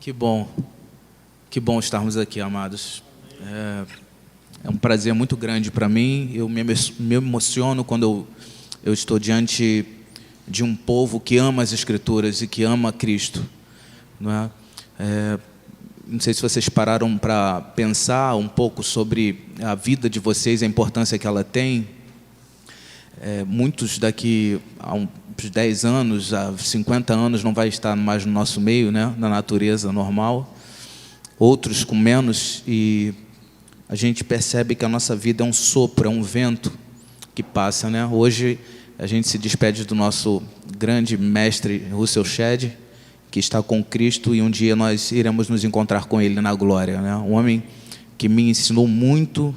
Que bom estarmos aqui, amados. É um prazer muito grande para mim. Eu me emociono quando eu estou diante de um povo que ama as Escrituras e que ama Cristo. Não é? Não sei se vocês pararam para pensar um pouco sobre a vida de vocês, a importância que ela tem. Muitos daqui a uns 10 anos, a 50 anos, não vai estar mais no nosso meio, né? Na natureza normal. Outros com menos, e a gente percebe que a nossa vida é um sopro, é um vento que passa, né? Hoje a gente se despede do nosso grande mestre Russell Shedd, que está com Cristo, e um dia nós iremos nos encontrar com Ele na glória, né? Um homem que me ensinou muito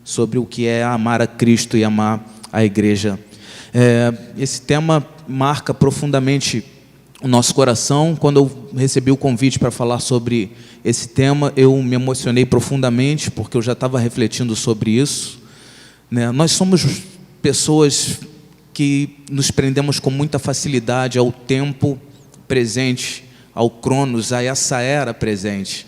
sobre o que é amar a Cristo e amar a igreja. Esse tema marca profundamente o nosso coração. Quando eu recebi o convite para falar sobre esse tema, eu me emocionei profundamente, porque eu já estava refletindo sobre isso, né? Nós somos pessoas que nos prendemos com muita facilidade ao tempo presente, ao Cronos, a essa era presente.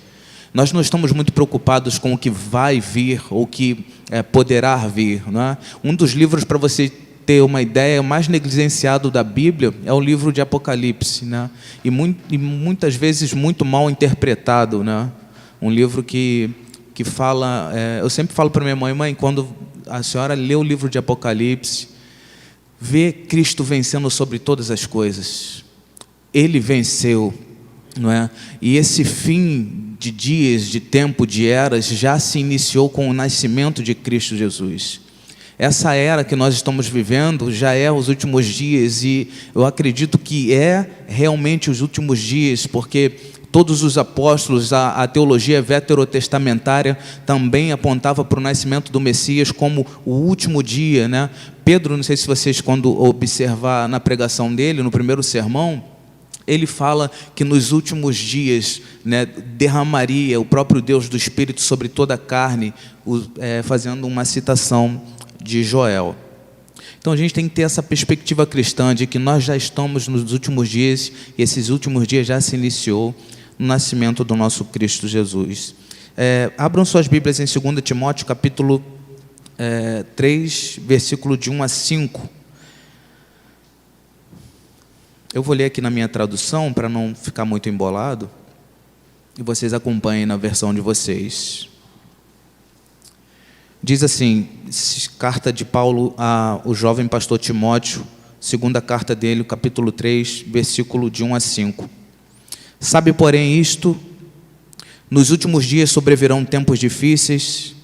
Nós não estamos muito preocupados com o que vai vir ou o que poderá vir, não é? Um dos livros, para você ter uma ideia, mais negligenciado da Bíblia é o livro de Apocalipse, né? E muitas vezes muito mal interpretado, né? Um livro que fala... eu sempre falo para minha mãe, quando a senhora lê o livro de Apocalipse, vê Cristo vencendo sobre todas as coisas. Ele venceu, não é? E esse fim de dias, de tempo, de eras, já se iniciou com o nascimento de Cristo Jesus. Essa era que nós estamos vivendo já é os últimos dias, e eu acredito que é realmente os últimos dias, porque todos os apóstolos, a teologia veterotestamentária também apontava para o nascimento do Messias como o último dia, né? Pedro, não sei se vocês, quando observar na pregação dele, no primeiro sermão, ele fala que nos últimos dias, né, derramaria o próprio Deus do Espírito sobre toda a carne, fazendo uma citação de Joel. Então a gente tem que ter essa perspectiva cristã de que nós já estamos nos últimos dias, e esses últimos dias já se iniciou no nascimento do nosso Cristo Jesus. Abram suas Bíblias em 2 Timóteo, capítulo 3, versículo de 1 a 5. Eu vou ler aqui na minha tradução, para não ficar muito embolado, e vocês acompanhem na versão de vocês. Diz assim, carta de Paulo ao jovem pastor Timóteo, segunda carta dele, capítulo 3, versículo de 1 a 5. Sabe, porém, isto: nos últimos dias sobrevirão tempos difíceis,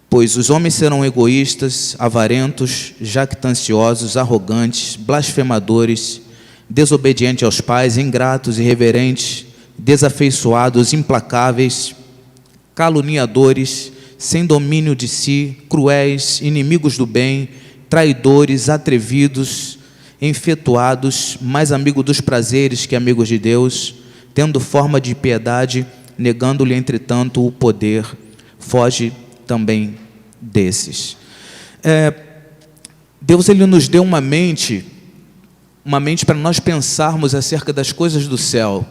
pois os homens serão egoístas, avarentos, jactanciosos, arrogantes, blasfemadores, desobedientes aos pais, ingratos, irreverentes, desafeiçoados, implacáveis, caluniadores, sem domínio de si, cruéis, inimigos do bem, traidores, atrevidos, enfetuados, mais amigos dos prazeres que amigos de Deus, tendo forma de piedade, negando-lhe, entretanto, o poder. Foge também desses. Deus, Ele nos deu uma mente para nós pensarmos acerca das coisas do céu.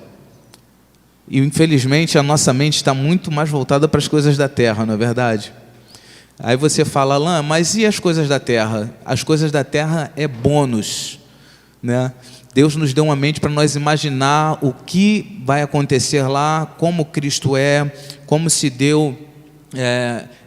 E, infelizmente, a nossa mente está muito mais voltada para as coisas da terra, não é verdade? Aí você fala, Alain, mas e as coisas da terra? As coisas da terra é bônus, né? Deus nos deu uma mente para nós imaginar o que vai acontecer lá, como Cristo como se deu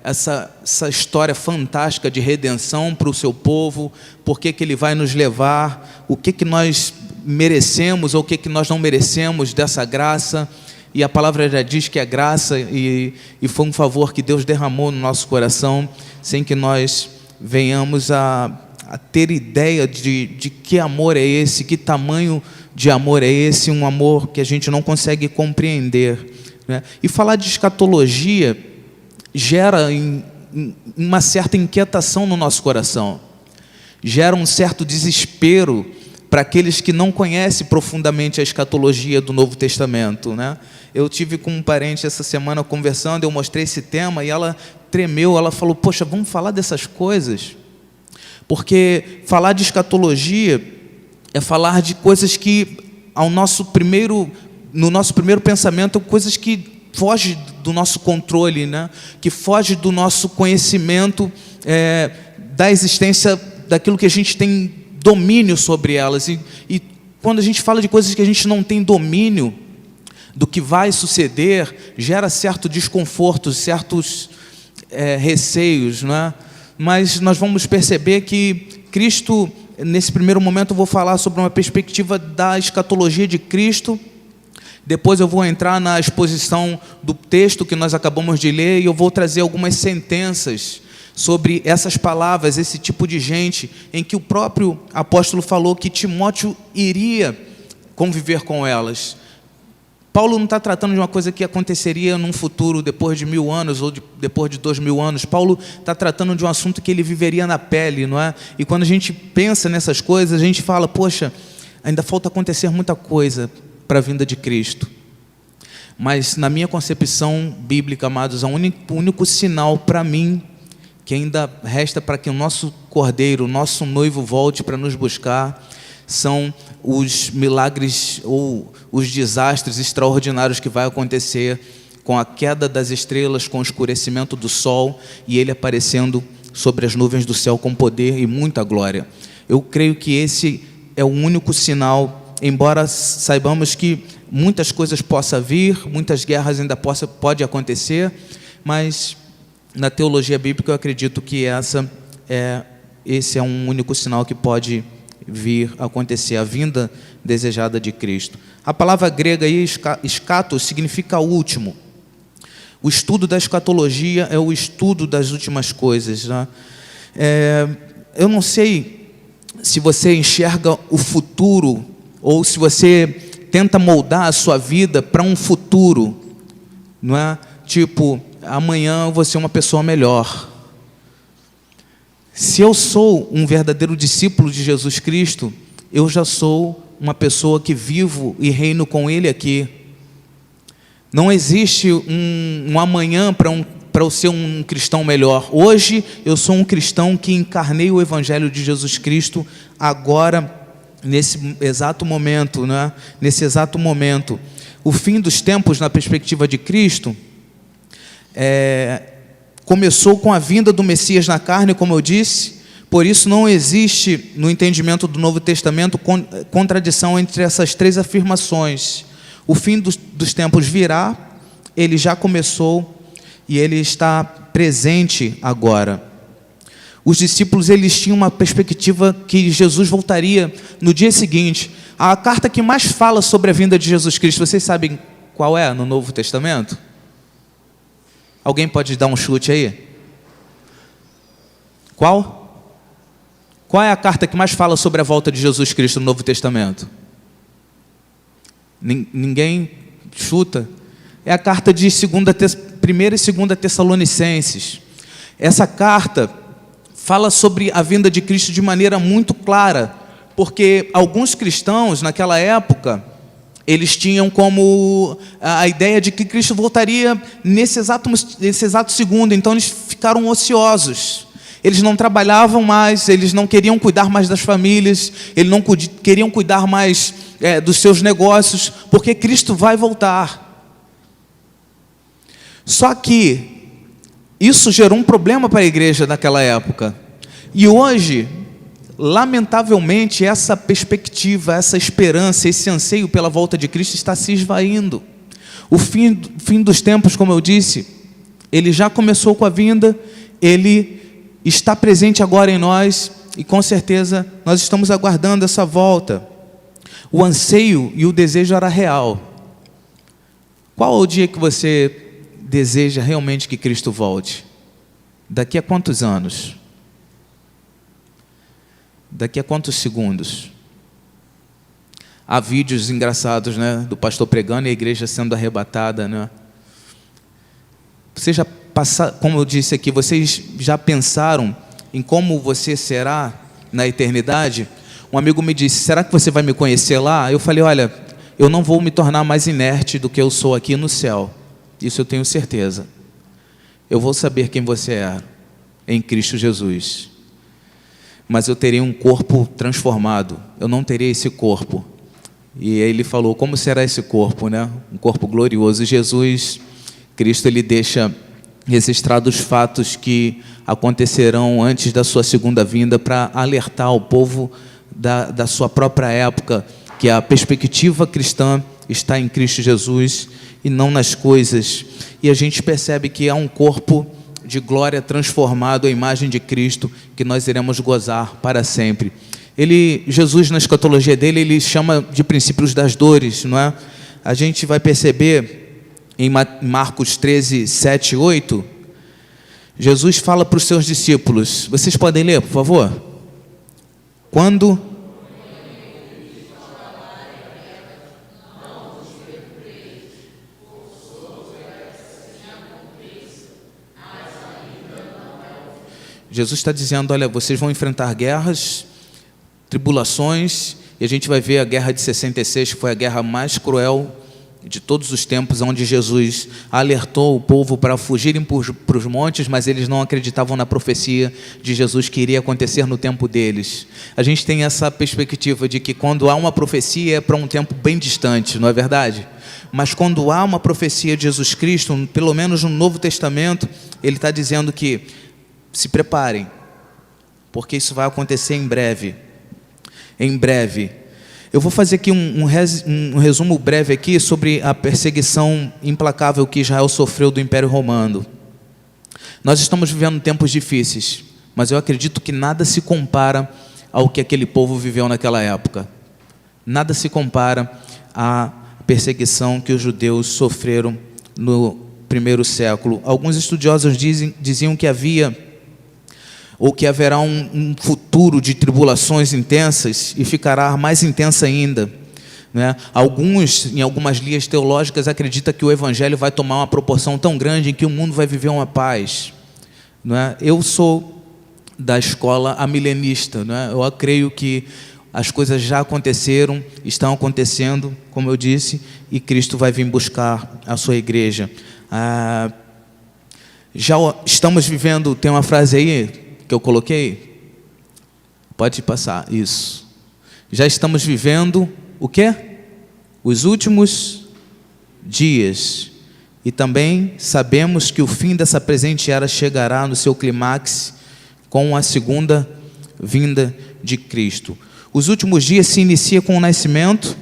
essa história fantástica de redenção para o seu povo, por que Ele vai nos levar, o que nós merecemos ou o que nós não merecemos dessa graça. E a palavra já diz que é graça, e foi um favor que Deus derramou no nosso coração, sem que nós venhamos a ter ideia de que amor é esse, que tamanho de amor é esse, um amor que a gente não consegue compreender, né? E falar de escatologia gera uma certa inquietação no nosso coração, gera um certo desespero para aqueles que não conhecem profundamente a escatologia do Novo Testamento, né? Eu tive com um parente essa semana conversando, eu mostrei esse tema e ela tremeu, ela falou, poxa, vamos falar dessas coisas? Porque falar de escatologia é falar de coisas que, ao nosso primeiro no nosso primeiro pensamento, coisas que fogem do nosso controle, né? Que fogem do nosso conhecimento, da existência, daquilo que a gente tem domínio sobre elas. E quando a gente fala de coisas que a gente não tem domínio do que vai suceder, gera certo desconforto, certos receios, não é? Mas nós vamos perceber que Cristo, nesse primeiro momento eu vou falar sobre uma perspectiva da escatologia de Cristo. Depois eu vou entrar na exposição do texto que nós acabamos de ler e eu vou trazer algumas sentenças sobre essas palavras, esse tipo de gente, em que o próprio apóstolo falou que Timóteo iria conviver com elas. Paulo não está tratando de uma coisa que aconteceria num futuro depois de 1000 anos ou depois de 2000 anos. Paulo está tratando de um assunto que ele viveria na pele, não é? E quando a gente pensa nessas coisas, a gente fala, poxa, ainda falta acontecer muita coisa para a vinda de Cristo. Mas na minha concepção bíblica, amados, o único sinal para mim que ainda resta para que o nosso Cordeiro, o nosso noivo volte para nos buscar, são os milagres ou os desastres extraordinários que vai acontecer com a queda das estrelas, com o escurecimento do sol e ele aparecendo sobre as nuvens do céu com poder e muita glória. Eu creio que esse é o único sinal, embora saibamos que muitas coisas possam vir, muitas guerras ainda pode acontecer, mas na teologia bíblica eu acredito que esse é um único sinal que pode vir a acontecer, a vinda desejada de Cristo. A palavra grega aí, escatos, significa último. O estudo da escatologia é o estudo das últimas coisas, né? Eu não sei se você enxerga o futuro ou se você tenta moldar a sua vida para um futuro, não é? Tipo, amanhã eu vou ser uma pessoa melhor. Se eu sou um verdadeiro discípulo de Jesus Cristo, eu já sou uma pessoa que vivo e reino com Ele aqui. Não existe um amanhã para eu ser um cristão melhor. Hoje eu sou um cristão que encarnei o Evangelho de Jesus Cristo agora, nesse exato momento, né? Nesse exato momento. O fim dos tempos, na perspectiva de Cristo, começou com a vinda do Messias na carne, como eu disse. Por isso não existe, no entendimento do Novo Testamento, contradição entre essas três afirmações. O fim dos tempos virá, ele já começou e ele está presente agora. Os discípulos, eles tinham uma perspectiva que Jesus voltaria no dia seguinte. A carta que mais fala sobre a vinda de Jesus Cristo, vocês sabem qual é no Novo Testamento? Alguém pode dar um chute aí? Qual? Qual é a carta que mais fala sobre a volta de Jesus Cristo no Novo Testamento? Ninguém chuta? É a carta de 1ª e 2ª Tessalonicenses. Essa carta fala sobre a vinda de Cristo de maneira muito clara, porque alguns cristãos naquela época, eles tinham como a ideia de que Cristo voltaria nesse exato segundo, então eles ficaram ociosos. Eles não trabalhavam mais, eles não queriam cuidar mais das famílias, eles não queriam cuidar mais dos seus negócios, porque Cristo vai voltar. Só que isso gerou um problema para a igreja naquela época. E hoje, lamentavelmente, essa perspectiva, essa esperança, esse anseio pela volta de Cristo está se esvaindo. O fim dos tempos, como eu disse, ele já começou com a vinda, ele está presente agora em nós e com certeza nós estamos aguardando essa volta. O anseio e o desejo era real. Qual é o dia que você deseja realmente que Cristo volte? Daqui a quantos anos? Daqui a quantos segundos? Há vídeos engraçados, né, do pastor pregando e a igreja sendo arrebatada, né? Você já como eu disse aqui, vocês já pensaram em como você será na eternidade? Um amigo me disse, será que você vai me conhecer lá? Eu falei, olha, eu não vou me tornar mais inerte do que eu sou aqui no céu. Isso eu tenho certeza. Eu vou saber quem você é em Cristo Jesus. Mas eu terei um corpo transformado. Eu não terei esse corpo. E ele falou, como será esse corpo, né? Um corpo glorioso. E Jesus, Cristo, ele deixa registrados os fatos que acontecerão antes da sua segunda vinda para alertar o povo da sua própria época, que a perspectiva cristã está em Cristo Jesus e não nas coisas. E a gente percebe que há um corpo de glória transformado à imagem de Cristo, que nós iremos gozar para sempre. Jesus, na escatologia dele, ele chama de princípios das dores, não é? A gente vai perceber em Marcos 13, 7 e 8, Jesus fala para os seus discípulos, vocês podem ler, por favor? Quando Jesus está dizendo, olha, vocês vão enfrentar guerras, tribulações, e a gente vai ver a guerra de 66, que foi a guerra mais cruel de todos os tempos, onde Jesus alertou o povo para fugirem para os montes, mas eles não acreditavam na profecia de Jesus que iria acontecer no tempo deles. A gente tem essa perspectiva de que quando há uma profecia é para um tempo bem distante, não é verdade? Mas quando há uma profecia de Jesus Cristo, pelo menos no Novo Testamento, ele está dizendo que se preparem, porque isso vai acontecer em breve. Em breve. Eu vou fazer aqui um resumo breve aqui sobre a perseguição implacável que Israel sofreu do Império Romano. Nós estamos vivendo tempos difíceis, mas eu acredito que nada se compara ao que aquele povo viveu naquela época. Nada se compara à perseguição que os judeus sofreram no primeiro século. Alguns estudiosos diziam que haverá um futuro de tribulações intensas e ficará mais intensa ainda, né? Em algumas linhas teológicas, acreditam que o Evangelho vai tomar uma proporção tão grande em que o mundo vai viver uma paz, né? Eu sou da escola amilenista, né? Eu creio que as coisas já aconteceram, estão acontecendo, como eu disse, e Cristo vai vir buscar a sua igreja. Já estamos vivendo, tem uma frase aí que eu coloquei, pode passar, isso. Já estamos vivendo o quê? Os últimos dias. E também sabemos que o fim dessa presente era chegará no seu clímax com a segunda vinda de Cristo. Os últimos dias se inicia com o nascimento.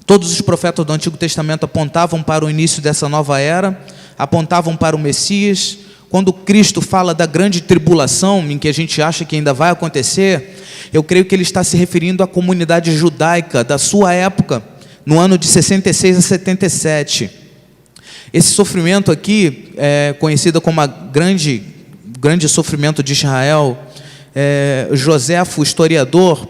Todos os profetas do Antigo Testamento apontavam para o início dessa nova era, apontavam para o Messias. Quando Cristo fala da grande tribulação, em que a gente acha que ainda vai acontecer, eu creio que ele está se referindo à comunidade judaica da sua época, no ano de 66 a 77. Esse sofrimento aqui, conhecido como a grande sofrimento de Israel, Joséfo, historiador,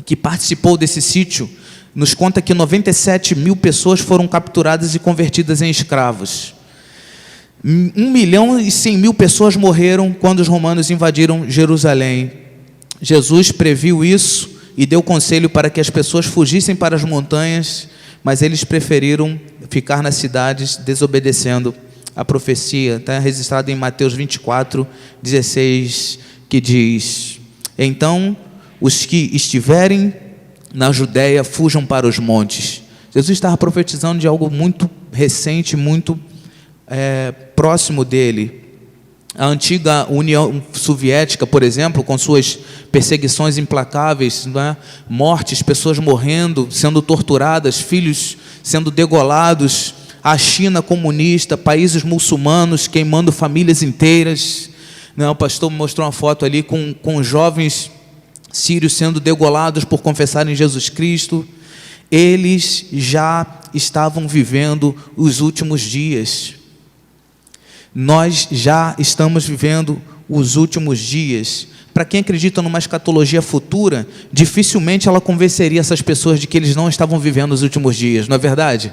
que participou desse sítio, nos conta que 97 mil pessoas foram capturadas e convertidas em escravos. 1.100.000 pessoas morreram quando os romanos invadiram Jerusalém. Jesus previu isso e deu conselho para que as pessoas fugissem para as montanhas, mas eles preferiram ficar nas cidades, desobedecendo a profecia. Está registrado em Mateus 24, 16, que diz: então, os que estiverem na Judéia fujam para os montes. Jesus estava profetizando de algo muito recente, muito próximo dele. A antiga União Soviética, por exemplo, com suas perseguições implacáveis, né? Mortes, pessoas morrendo, sendo torturadas, filhos sendo degolados, a China comunista, países muçulmanos queimando famílias inteiras, né? O pastor me mostrou uma foto ali com jovens sírios sendo degolados por confessarem Jesus Cristo. Eles já estavam vivendo os últimos dias. Nós já estamos vivendo os últimos dias. Para quem acredita numa escatologia futura, dificilmente ela convenceria essas pessoas de que eles não estavam vivendo os últimos dias, não é verdade?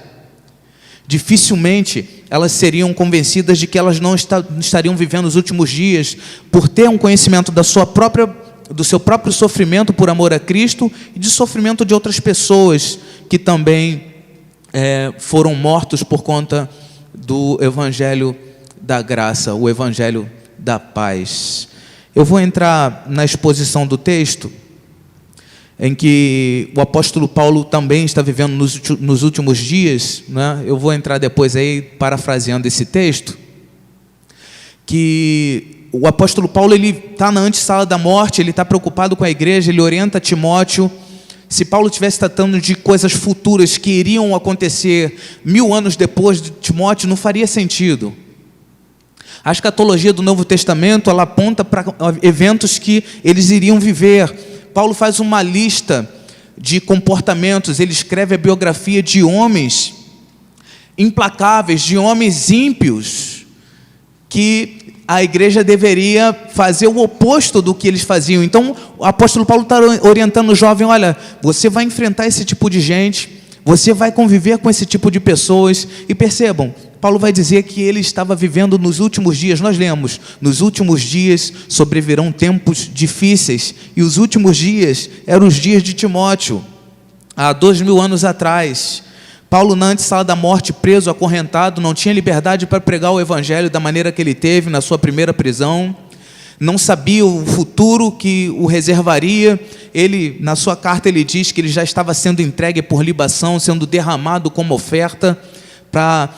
Dificilmente elas seriam convencidas de que elas não estariam vivendo os últimos dias, por ter um conhecimento do seu próprio sofrimento por amor a Cristo e de sofrimento de outras pessoas que também foram mortos por conta do Evangelho da graça, o Evangelho da paz. Eu vou entrar na exposição do texto em que o apóstolo Paulo também está vivendo nos últimos dias, né? Eu vou entrar depois aí parafraseando esse texto, que o apóstolo Paulo ele está na antessala da morte, ele está preocupado com a igreja, ele orienta Timóteo. Se Paulo estivesse tratando de coisas futuras que iriam acontecer 1000 anos depois de Timóteo, não faria sentido. A escatologia do Novo Testamento, ela aponta para eventos que eles iriam viver. Paulo faz uma lista de comportamentos, ele escreve a biografia de homens implacáveis, de homens ímpios, que a igreja deveria fazer o oposto do que eles faziam. Então, o apóstolo Paulo está orientando o jovem: olha, você vai enfrentar esse tipo de gente, você vai conviver com esse tipo de pessoas. E percebam, Paulo vai dizer que ele estava vivendo nos últimos dias. Nós lemos: nos últimos dias sobrevirão tempos difíceis. E os últimos dias eram os dias de Timóteo, há 2000 anos atrás. Paulo, na antessala da morte, preso, acorrentado, não tinha liberdade para pregar o evangelho da maneira que ele teve na sua primeira prisão. Não sabia o futuro que o reservaria. Ele, na sua carta, ele diz que ele já estava sendo entregue por libação, sendo derramado como oferta para...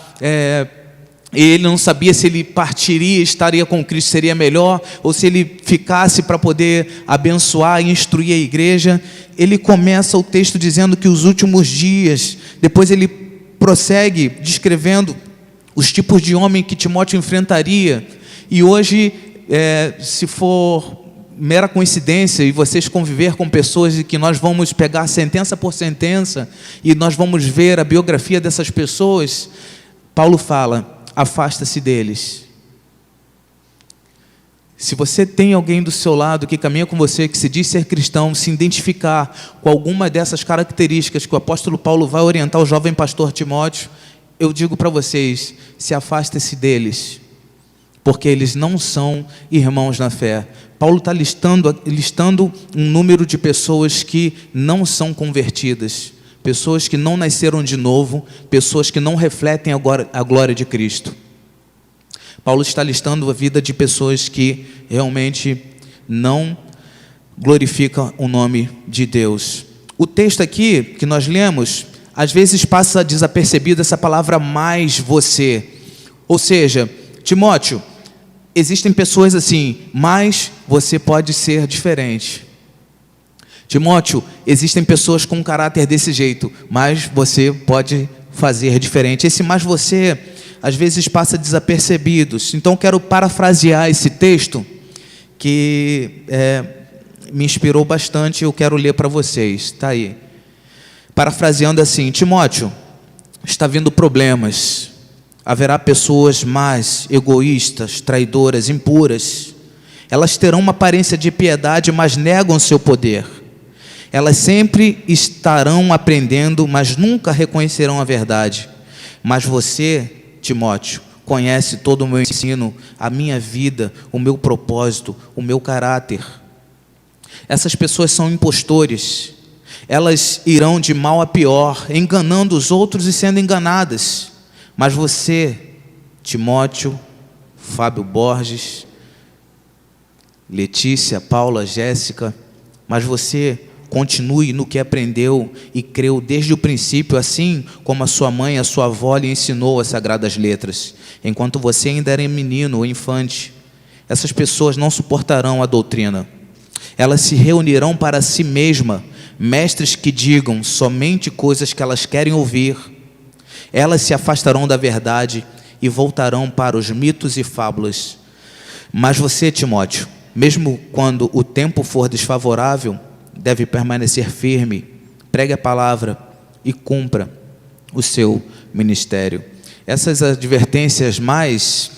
ele não sabia se ele partiria, estaria com Cristo, seria melhor, ou se ele ficasse para poder abençoar e instruir a igreja. Ele começa o texto dizendo que os últimos dias, depois ele prossegue descrevendo os tipos de homem que Timóteo enfrentaria. E hoje, se for mera coincidência e vocês conviver com pessoas e que nós vamos pegar sentença por sentença e nós vamos ver a biografia dessas pessoas, Paulo fala: afasta-se deles. Se você tem alguém do seu lado que caminha com você, que se diz ser cristão, se identificar com alguma dessas características que o apóstolo Paulo vai orientar o jovem pastor Timóteo, eu digo para vocês: se afaste-se deles, porque eles não são irmãos na fé. Paulo está listando um número de pessoas que não são convertidas, pessoas que não nasceram de novo, pessoas que não refletem a glória de Cristo. Paulo está listando a vida de pessoas que realmente não glorificam o nome de Deus. O texto aqui que nós lemos, às vezes passa desapercebido essa palavra "mais você". Ou seja, Timóteo, existem pessoas assim, mas você pode ser diferente. Timóteo, existem pessoas com um caráter desse jeito, mas você pode fazer diferente. Esse "mas você" às vezes passa desapercebido. Então quero parafrasear esse texto que me inspirou bastante. Eu quero ler para vocês. Está aí. Parafraseando assim: Timóteo, está vindo problemas. Haverá pessoas más, egoístas, traidoras, impuras. Elas terão uma aparência de piedade, mas negam seu poder. Elas sempre estarão aprendendo, mas nunca reconhecerão a verdade. Mas você, Timóteo, conhece todo o meu ensino, a minha vida, o meu propósito, o meu caráter. Essas pessoas são impostores. Elas irão de mal a pior, enganando os outros e sendo enganadas. Mas você, Timóteo, Fábio Borges, Letícia, Paula, Jéssica, mas você continue no que aprendeu e creu desde o princípio, assim como a sua mãe, a sua avó lhe ensinou as sagradas letras. Enquanto você ainda era menino ou infante, essas pessoas não suportarão a doutrina. Elas se reunirão para si mesma, mestres que digam somente coisas que elas querem ouvir. Elas se afastarão da verdade e voltarão para os mitos e fábulas. Mas você, Timóteo, mesmo quando o tempo for desfavorável, deve permanecer firme, pregue a palavra e cumpra o seu ministério. Essas advertências mais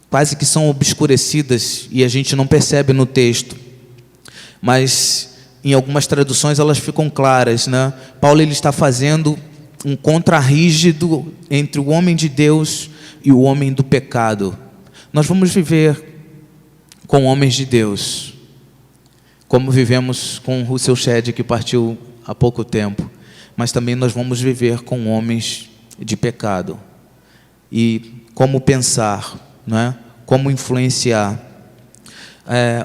quase que são obscurecidas e a gente não percebe no texto, mas em algumas traduções elas ficam claras, né? Paulo ele está fazendo um contrarrígido entre o homem de Deus e o homem do pecado. Nós vamos viver com homens de Deus, como vivemos com Russell Shedd, que partiu há pouco tempo, mas também nós vamos viver com homens de pecado. E como pensar, não é? Como influenciar.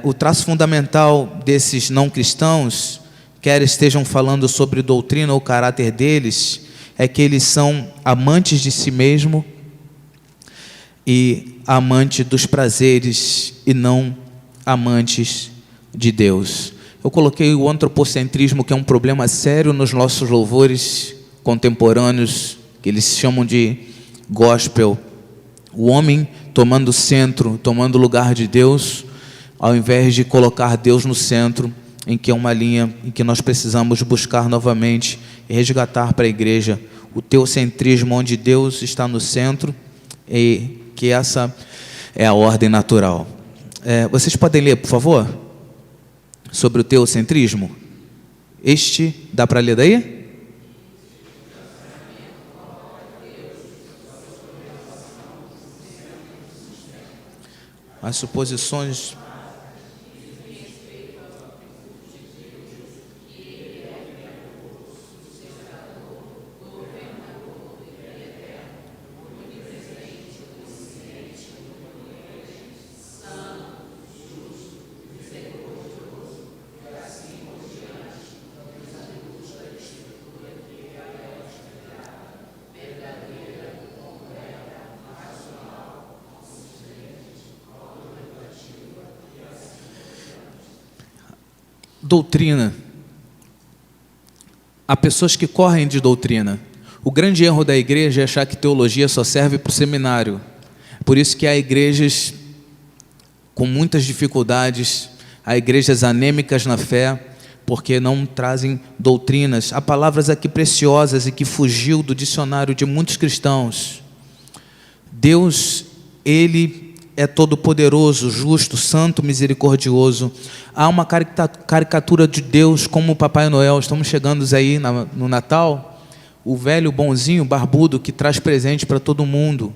O traço fundamental desses não cristãos, quer estejam falando sobre doutrina ou caráter deles, é que eles são amantes de si mesmo e amantes dos prazeres e não amantes de Deus. Eu coloquei o antropocentrismo, que é um problema sério nos nossos louvores contemporâneos, que eles chamam de gospel. O homem tomando o centro, tomando o lugar de Deus, ao invés de colocar Deus no centro, em que é uma linha em que nós precisamos buscar novamente e resgatar para a igreja o teocentrismo, onde Deus está no centro, e que essa é a ordem natural. Vocês podem ler, por favor, sobre o teocentrismo? Dá para ler daí? As suposições... Doutrina. Há pessoas que correm de doutrina. O grande erro da igreja é achar que teologia só serve para o seminário. Por isso que há igrejas com muitas dificuldades, há igrejas anêmicas na fé, porque não trazem doutrinas. Há palavras aqui preciosas e que fugiu do dicionário de muitos cristãos. Deus, Ele é todo-poderoso, justo, santo, misericordioso. Há uma caricatura de Deus como o Papai Noel. Estamos chegando aí no Natal, o velho bonzinho, barbudo, que traz presente para todo mundo.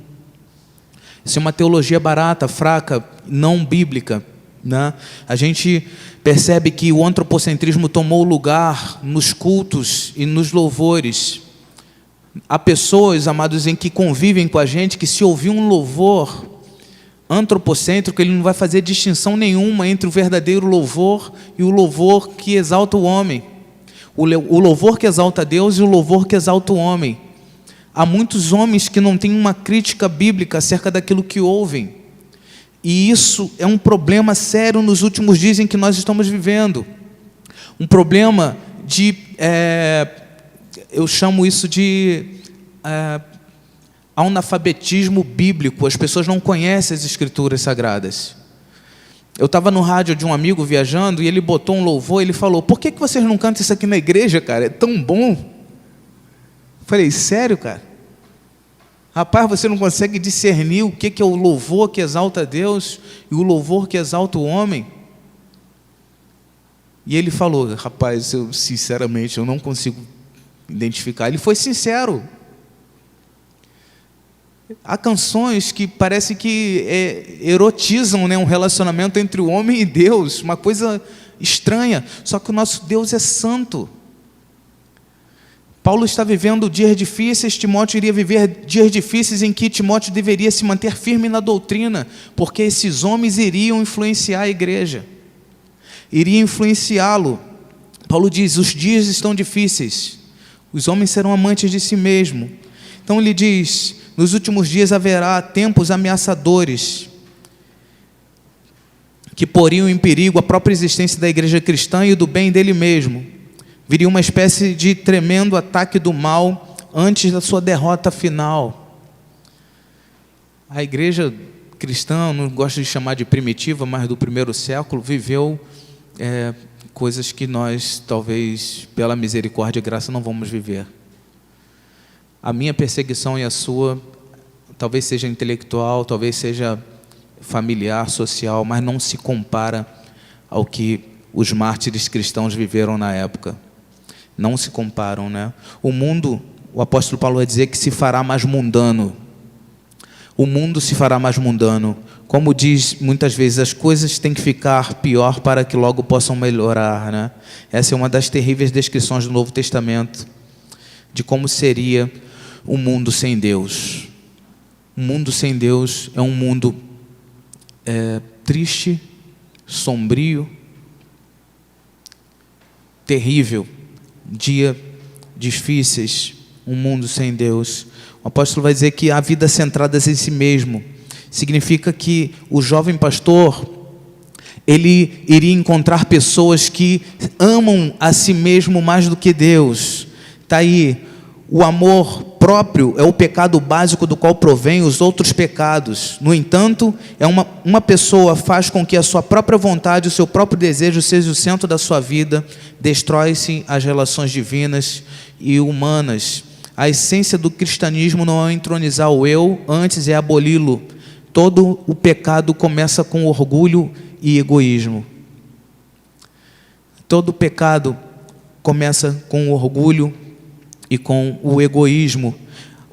Isso é uma teologia barata, fraca, não bíblica, né? A gente percebe que o antropocentrismo tomou lugar nos cultos e nos louvores. Há pessoas, amados, em que convivem com a gente, que se ouvir um louvor antropocêntrico, ele não vai fazer distinção nenhuma entre o verdadeiro louvor e o louvor que exalta o homem. O louvor que exalta Deus e o louvor que exalta o homem. Há muitos homens que não têm uma crítica bíblica acerca daquilo que ouvem. E isso é um problema sério nos últimos dias em que nós estamos vivendo. Um problema de... eu chamo isso de... analfabetismo bíblico. As pessoas não conhecem as escrituras sagradas. Eu estava no rádio de um amigo viajando e ele botou um louvor, ele falou: por que vocês não cantam isso aqui na igreja, cara? É tão bom. Eu falei: sério, cara? Rapaz, você não consegue discernir o que é o louvor que exalta a Deus e o louvor que exalta o homem? E ele falou: rapaz, sinceramente, eu não consigo identificar. Ele foi sincero. Há canções que parece que erotizam, né, um relacionamento entre o homem e Deus, uma coisa estranha. Só que o nosso Deus é santo. Paulo está vivendo dias difíceis, Timóteo iria viver dias difíceis em que Timóteo deveria se manter firme na doutrina, porque esses homens iriam influenciar a igreja, iriam influenciá-lo. Paulo diz: os dias estão difíceis, os homens serão amantes de si mesmo. Então ele diz: nos últimos dias haverá tempos ameaçadores, que poriam em perigo a própria existência da igreja cristã e do bem dele mesmo. Viria uma espécie de tremendo ataque do mal antes da sua derrota final. A igreja cristã, não gosto de chamar de primitiva, mas do primeiro século, viveu coisas que nós, talvez, pela misericórdia e graça, não vamos viver. A minha perseguição e a sua, talvez seja intelectual, talvez seja familiar, social, mas não se compara ao que os mártires cristãos viveram na época. Não se comparam, né? O mundo, o apóstolo Paulo vai dizer que se fará mais mundano. O mundo se fará mais mundano. Como diz muitas vezes, as coisas têm que ficar pior para que logo possam melhorar, né? Essa é uma das terríveis descrições do Novo Testamento, de como seria o mundo sem Deus. O mundo sem Deus é um mundo triste, sombrio, terrível, dia difíceis, um mundo sem Deus. O apóstolo vai dizer que a vida centrada em si mesmo significa que o jovem pastor, ele iria encontrar pessoas que amam a si mesmo mais do que Deus. Está aí, o amor próprio é o pecado básico do qual provém os outros pecados. No entanto, uma pessoa faz com que a sua própria vontade, o seu próprio desejo seja o centro da sua vida, destrói-se as relações divinas e humanas. A essência do cristianismo não é entronizar o eu, antes é aboli-lo. Todo o pecado começa com orgulho e egoísmo. Todo pecado começa com o orgulho e com o egoísmo.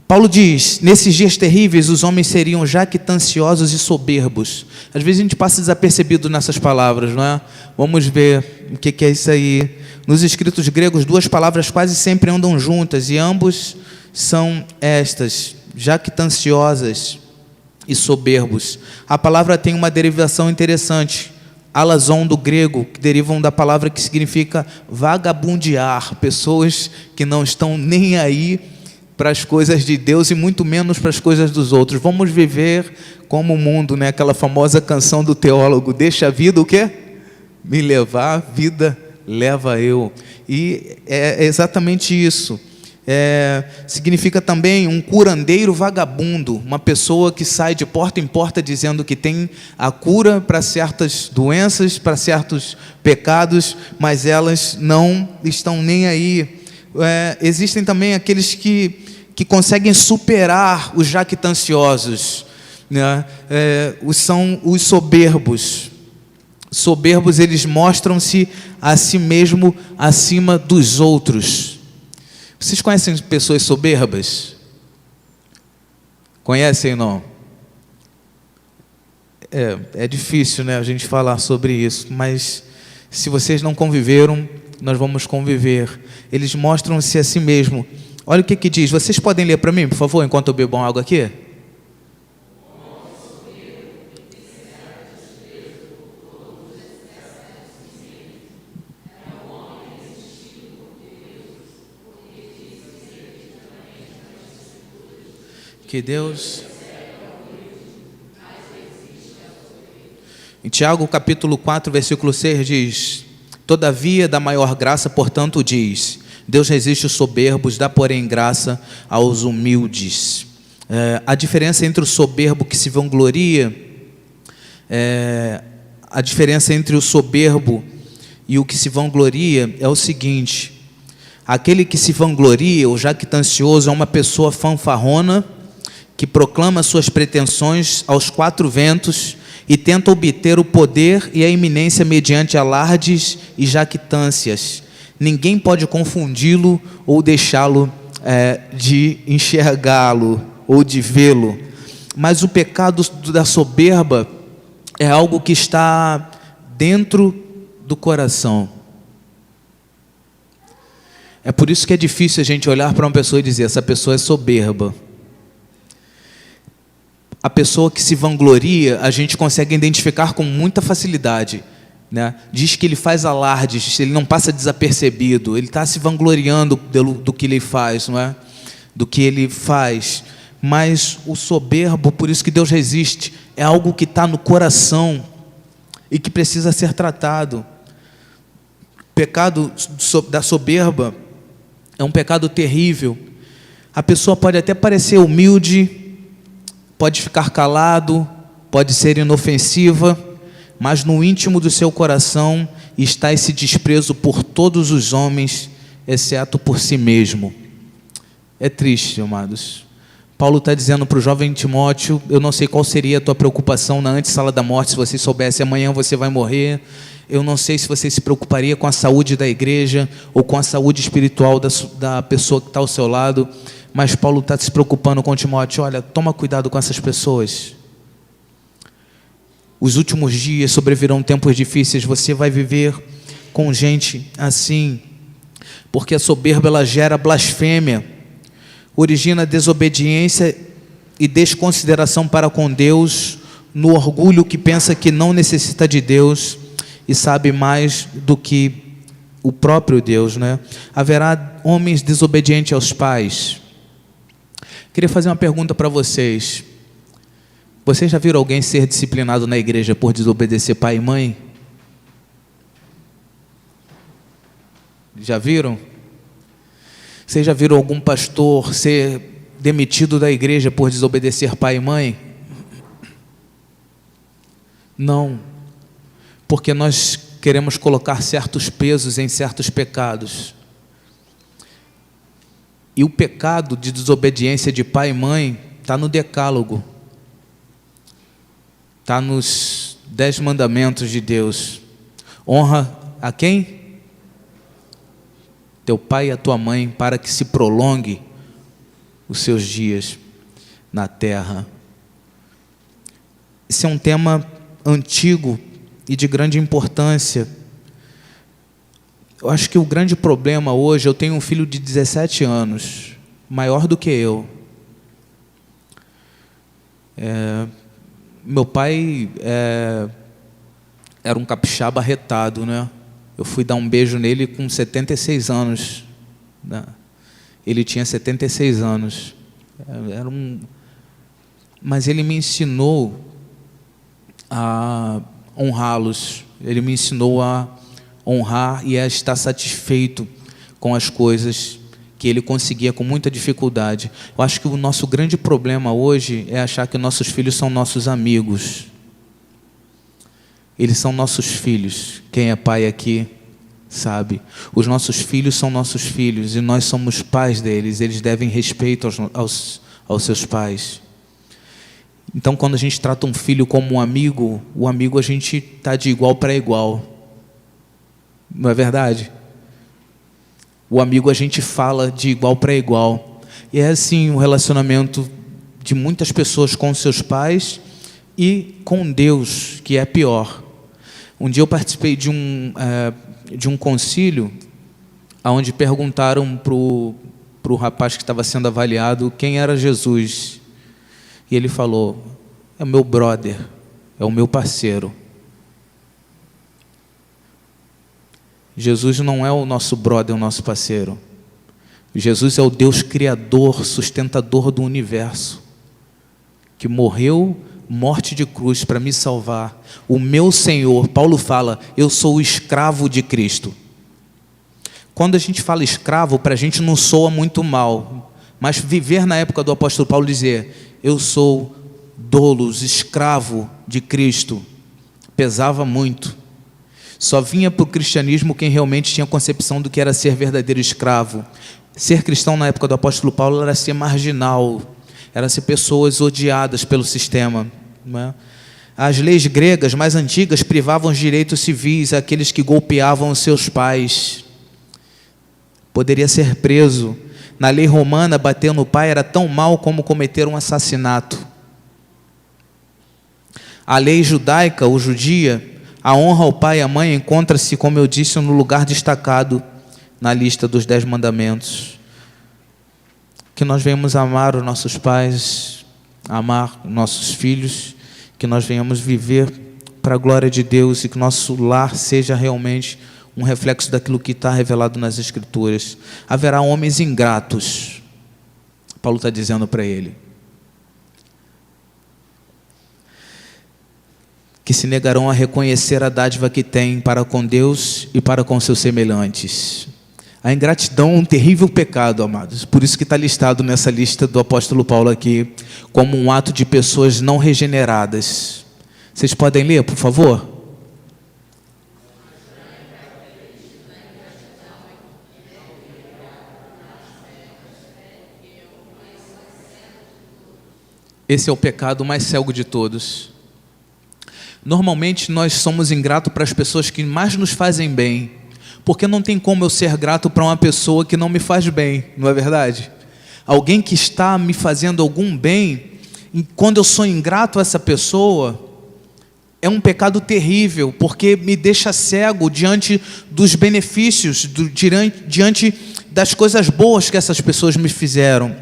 Paulo diz, nesses dias terríveis os homens seriam jactanciosos e soberbos. Às vezes a gente passa desapercebido nessas palavras, não é? Vamos ver o que é isso aí. Nos escritos gregos, duas palavras quase sempre andam juntas, e ambos são estas, jactanciosas e soberbos. A palavra tem uma derivação interessante, alazon do grego, que derivam da palavra que significa vagabundear, pessoas que não estão nem aí para as coisas de Deus e muito menos para as coisas dos outros. Vamos viver como o mundo, né? Aquela famosa canção do teólogo, deixa a vida o quê? Me levar, a vida leva eu. E é exatamente isso. Significa também um curandeiro vagabundo, uma pessoa que sai de porta em porta dizendo que tem a cura para certas doenças, para certos pecados, mas elas não estão nem aí. Existem também aqueles que conseguem superar os jactanciosos, né? São os soberbos. Soberbos, eles mostram-se a si mesmo acima dos outros. Vocês conhecem pessoas soberbas? Conhecem ou não? É difícil, né, a gente falar sobre isso, mas se vocês não conviveram, nós vamos conviver. Eles mostram-se a si mesmo. Olha o que diz. Vocês podem ler para mim, por favor, enquanto eu bebo água aqui? Que Deus... Em Tiago capítulo 4, versículo 6 diz: todavia da maior graça, portanto, diz, Deus resiste os soberbos, dá porém graça aos humildes. A diferença entre o soberbo que se vangloria, a diferença entre o soberbo e o que se vangloria é o seguinte: aquele que se vangloria, o jactancioso, é uma pessoa fanfarrona, que proclama suas pretensões aos quatro ventos e tenta obter o poder e a eminência mediante alardes e jactâncias. Ninguém pode confundi-lo ou deixá-lo de enxergá-lo ou de vê-lo. Mas o pecado da soberba é algo que está dentro do coração. É por isso que é difícil a gente olhar para uma pessoa e dizer, essa pessoa é soberba. A pessoa que se vangloria, a gente consegue identificar com muita facilidade, né? Diz que ele faz alardes, ele não passa desapercebido, ele está se vangloriando do que ele faz, não é? Do que ele faz. Mas o soberbo, por isso que Deus resiste, é algo que está no coração e que precisa ser tratado. O pecado da soberba é um pecado terrível. A pessoa pode até parecer humilde, pode ficar calado, pode ser inofensiva, mas no íntimo do seu coração está esse desprezo por todos os homens, exceto por si mesmo. É triste, amados. Paulo está dizendo para o jovem Timóteo, eu não sei qual seria a tua preocupação na antessala da morte, se você soubesse amanhã você vai morrer. Eu não sei se você se preocuparia com a saúde da igreja ou com a saúde espiritual da pessoa que está ao seu lado. Mas Paulo está se preocupando com Timóteo. Olha, toma cuidado com essas pessoas. Os últimos dias sobrevirão tempos difíceis. Você vai viver com gente assim. Porque a soberba, ela gera blasfêmia. Origina desobediência e desconsideração para com Deus. No orgulho que pensa que não necessita de Deus. E sabe mais do que o próprio Deus, né? Haverá homens desobedientes aos pais. Queria fazer uma pergunta para vocês. Vocês já viram alguém ser disciplinado na igreja por desobedecer pai e mãe? Já viram? Vocês já viram algum pastor ser demitido da igreja por desobedecer pai e mãe? Não, porque nós queremos colocar certos pesos em certos pecados. E o pecado de desobediência de pai e mãe está no decálogo. Está nos 10 mandamentos de Deus. Honra a quem? Teu pai e a tua mãe, para que se prolongue os seus dias na terra. Esse é um tema antigo e de grande importância. Eu acho que o grande problema hoje, eu tenho um filho de 17 anos, maior do que eu. Meu pai era um capixaba arretado, né? Eu fui dar um beijo nele com 76 anos. Né? Ele tinha 76 anos. Mas ele me ensinou a honrá-los. Ele me ensinou a honrar e a estar satisfeito com as coisas que ele conseguia com muita dificuldade. Eu acho que o nosso grande problema hoje é achar que nossos filhos são nossos amigos. Eles são nossos filhos. Quem é pai aqui sabe. Os nossos filhos são nossos filhos e nós somos pais deles. Eles devem respeito aos seus pais. Então, quando a gente trata um filho como um amigo, o amigo a gente está de igual para igual. Não é verdade? O amigo a gente fala de igual para igual. E é assim o relacionamento de muitas pessoas com seus pais e com Deus, que é pior. Um dia eu participei de um concílio onde perguntaram para o rapaz que estava sendo avaliado quem era Jesus. E ele falou: é o meu brother, é o meu parceiro. Jesus não é o nosso brother, o nosso parceiro. Jesus é o Deus criador, sustentador do universo, que morreu morte de cruz para me salvar. O meu Senhor, Paulo fala, eu sou o escravo de Cristo. Quando a gente fala escravo, para a gente não soa muito mal, mas viver na época do apóstolo Paulo, dizer, eu sou doulos, escravo de Cristo, pesava muito. Só vinha para o cristianismo quem realmente tinha concepção do que era ser verdadeiro escravo. Ser cristão na época do apóstolo Paulo era ser marginal, era ser pessoas odiadas pelo sistema. Não é? As leis gregas mais antigas privavam os direitos civis àqueles que golpeavam os seus pais. Poderia ser preso. Na lei romana, bater no pai era tão mal como cometer um assassinato. A lei judaica, ou judia, a honra ao pai e à mãe encontra-se, como eu disse, no lugar destacado na lista dos 10 mandamentos. Que nós venhamos amar os nossos pais, amar nossos filhos, que nós venhamos viver para a glória de Deus e que nosso lar seja realmente um reflexo daquilo que está revelado nas Escrituras. Haverá homens ingratos, Paulo está dizendo para ele, que se negarão a reconhecer a dádiva que têm para com Deus e para com seus semelhantes. A ingratidão é um terrível pecado, amados. Por isso que está listado nessa lista do apóstolo Paulo aqui, como um ato de pessoas não regeneradas. Vocês podem ler, por favor? Esse é o pecado mais cego de todos. Normalmente nós somos ingratos para as pessoas que mais nos fazem bem, porque não tem como eu ser grato para uma pessoa que não me faz bem, não é verdade? Alguém que está me fazendo algum bem, e quando eu sou ingrato a essa pessoa, é um pecado terrível, porque me deixa cego diante dos benefícios, diante das coisas boas que essas pessoas me fizeram.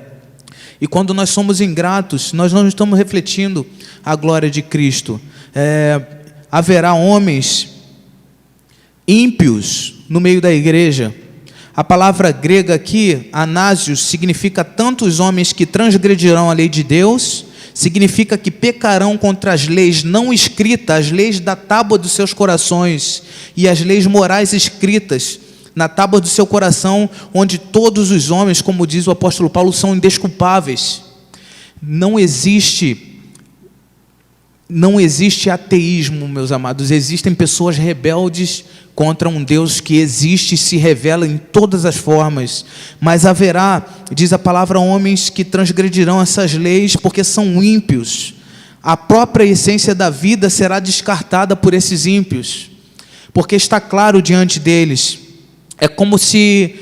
E quando nós somos ingratos, nós não estamos refletindo a glória de Cristo. Haverá homens ímpios no meio da igreja. A palavra grega aqui, anásios, significa tanto os homens que transgredirão a lei de Deus, significa que pecarão contra as leis não escritas, as leis da tábua dos seus corações e as leis morais escritas na tábua do seu coração, onde todos os homens, como diz o apóstolo Paulo, são indesculpáveis. Não existe ateísmo, meus amados. Existem pessoas rebeldes contra um Deus que existe e se revela em todas as formas. Mas haverá, diz a palavra, homens que transgredirão essas leis porque são ímpios. A própria essência da vida será descartada por esses ímpios, porque está claro diante deles. É como se...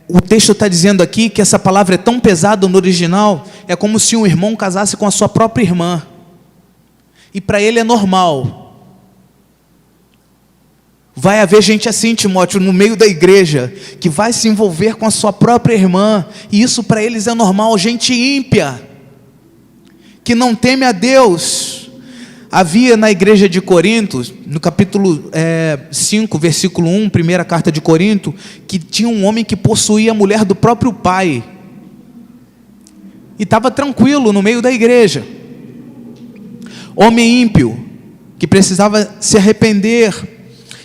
o texto está dizendo aqui que essa palavra é tão pesada no original, é como se um irmão casasse com a sua própria irmã. E para ele é normal. Vai haver gente assim, Timóteo, no meio da igreja, que vai se envolver com a sua própria irmã, e isso para eles é normal. Gente ímpia, que não teme a Deus. Havia na igreja de Corinto, no capítulo 5, versículo 1, primeira carta de Corinto, que tinha um homem que possuía a mulher do próprio pai, e estava tranquilo no meio da igreja. Homem ímpio, que precisava se arrepender.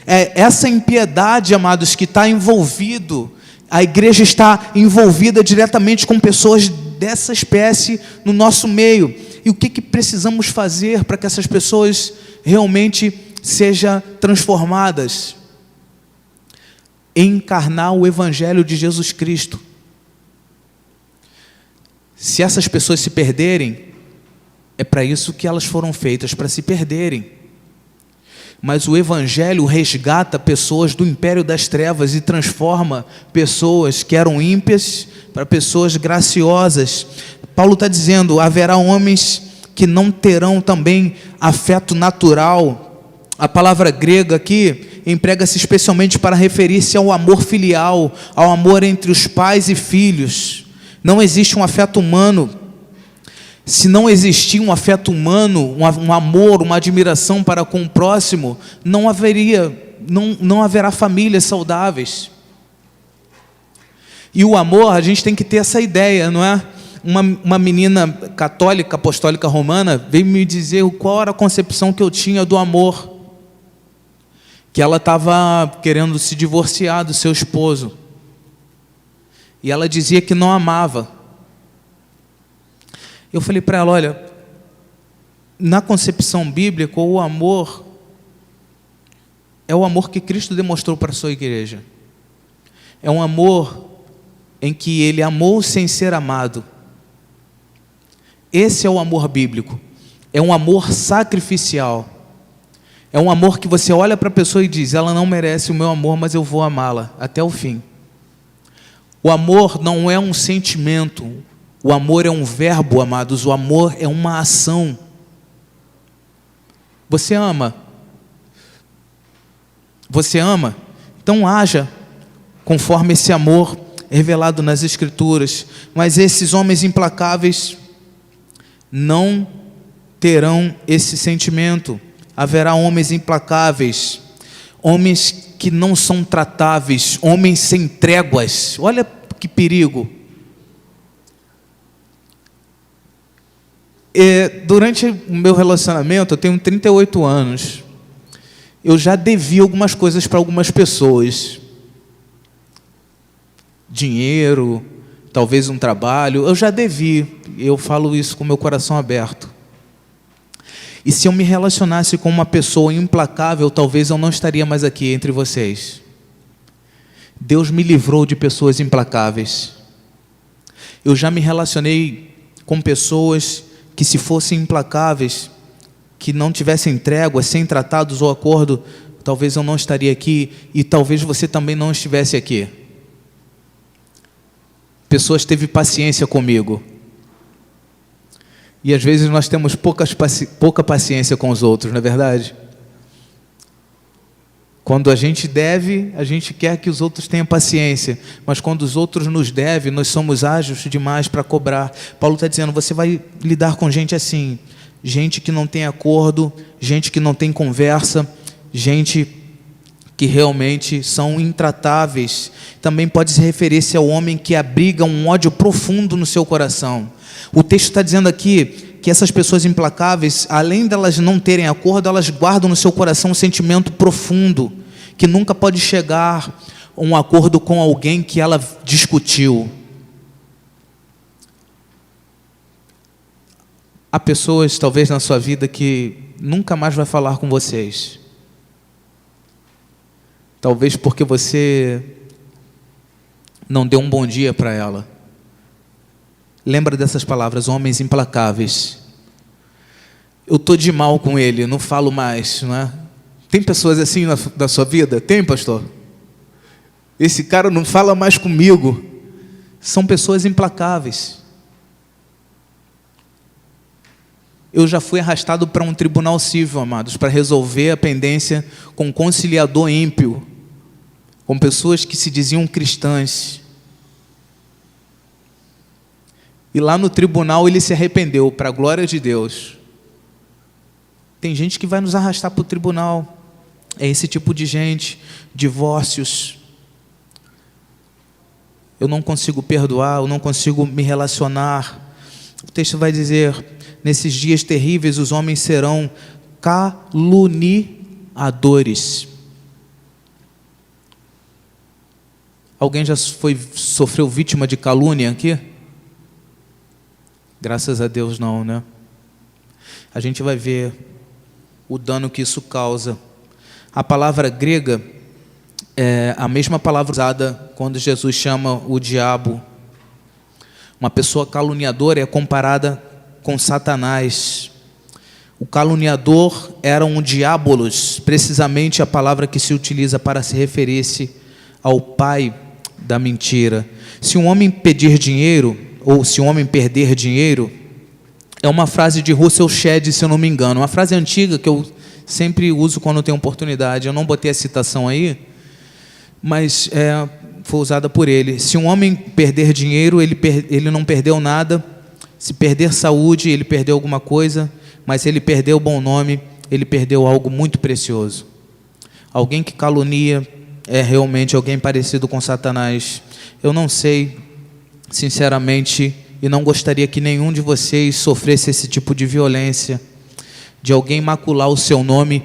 Essa impiedade, amados, que está envolvido, a igreja está envolvida diretamente com pessoas dessa espécie no nosso meio. E o que precisamos fazer para que essas pessoas realmente sejam transformadas? Encarnar o Evangelho de Jesus Cristo. Se essas pessoas se perderem, é para isso que elas foram feitas, para se perderem. Mas o Evangelho resgata pessoas do império das trevas e transforma pessoas que eram ímpias para pessoas graciosas. Paulo está dizendo, haverá homens que não terão também afeto natural. A palavra grega aqui emprega-se especialmente para referir-se ao amor filial, ao amor entre os pais e filhos. Não existe um afeto humano. Se não existir um afeto humano, um amor, uma admiração para com o próximo, não haverá famílias saudáveis. E o amor, a gente tem que ter essa ideia, não é? Uma menina católica, apostólica romana, veio me dizer qual era a concepção que eu tinha do amor. Que ela estava querendo se divorciar do seu esposo. E ela dizia que não amava. Eu falei para ela, olha, na concepção bíblica, o amor é o amor que Cristo demonstrou para a sua igreja. É um amor em que Ele amou sem ser amado. Esse é o amor bíblico. É um amor sacrificial. É um amor que você olha para a pessoa e diz, ela não merece o meu amor, mas eu vou amá-la até o fim. O amor não é um sentimento. O amor é um verbo, amados. O amor é uma ação. Você ama? Você ama? Então haja conforme esse amor revelado nas Escrituras. Mas esses homens implacáveis não terão esse sentimento. Haverá homens implacáveis, homens que não são tratáveis, homens sem tréguas. Olha que perigo. Durante o meu relacionamento, eu tenho 38 anos, eu já devi algumas coisas para algumas pessoas. Dinheiro, talvez um trabalho, eu já devi. Eu falo isso com o meu coração aberto. E se eu me relacionasse com uma pessoa implacável, talvez eu não estaria mais aqui entre vocês. Deus me livrou de pessoas implacáveis. Eu já me relacionei com pessoas que, se fossem implacáveis, que não tivessem trégua, sem tratados ou acordo, talvez eu não estaria aqui e talvez você também não estivesse aqui. Pessoas teve paciência comigo. E às vezes nós temos pouca paciência com os outros, não é verdade? Quando a gente deve, a gente quer que os outros tenham paciência. Mas quando os outros nos devem, nós somos ágeis demais para cobrar. Paulo está dizendo, você vai lidar com gente assim. Gente que não tem acordo, gente que não tem conversa, gente que realmente são intratáveis. Também pode se referir-se ao homem que abriga um ódio profundo no seu coração. O texto está dizendo aqui que essas pessoas implacáveis, além delas não terem acordo, elas guardam no seu coração um sentimento profundo, que nunca pode chegar a um acordo com alguém que ela discutiu. Há pessoas, talvez, na sua vida que nunca mais vai falar com vocês. Talvez porque você não deu um bom dia para ela. Lembra dessas palavras, homens implacáveis. Eu estou de mal com ele, não falo mais, não é? Tem pessoas assim na sua vida? Tem, pastor? Esse cara não fala mais comigo. São pessoas implacáveis. Eu já fui arrastado para um tribunal civil, amados, para resolver a pendência com um conciliador ímpio, com pessoas que se diziam cristãs. E lá no tribunal ele se arrependeu, para a glória de Deus. Tem gente que vai nos arrastar para o tribunal. É esse tipo de gente. Divórcios. Eu não consigo perdoar, eu não consigo me relacionar. O texto vai dizer: nesses dias terríveis os homens serão caluniadores. Alguém já sofreu vítima de calúnia aqui? Graças a Deus não, né? A gente vai ver o dano que isso causa. A palavra grega é a mesma palavra usada quando Jesus chama o diabo. Uma pessoa caluniadora é comparada com Satanás. O caluniador era um diabolos, precisamente a palavra que se utiliza para se referir-se ao pai da mentira. Se um homem pedir dinheiro, ou se um homem perder dinheiro, é uma frase de Russell Shedd, se eu não me engano, uma frase antiga que eu sempre uso quando tenho oportunidade. Eu não botei a citação aí, mas foi usada por ele. Se um homem perder dinheiro, ele não perdeu nada. Se perder saúde, ele perdeu alguma coisa, mas se ele perdeu o bom nome, ele perdeu algo muito precioso. Alguém que calunia é realmente alguém parecido com Satanás. Eu não sei, sinceramente, e não gostaria que nenhum de vocês sofresse esse tipo de violência, de alguém macular o seu nome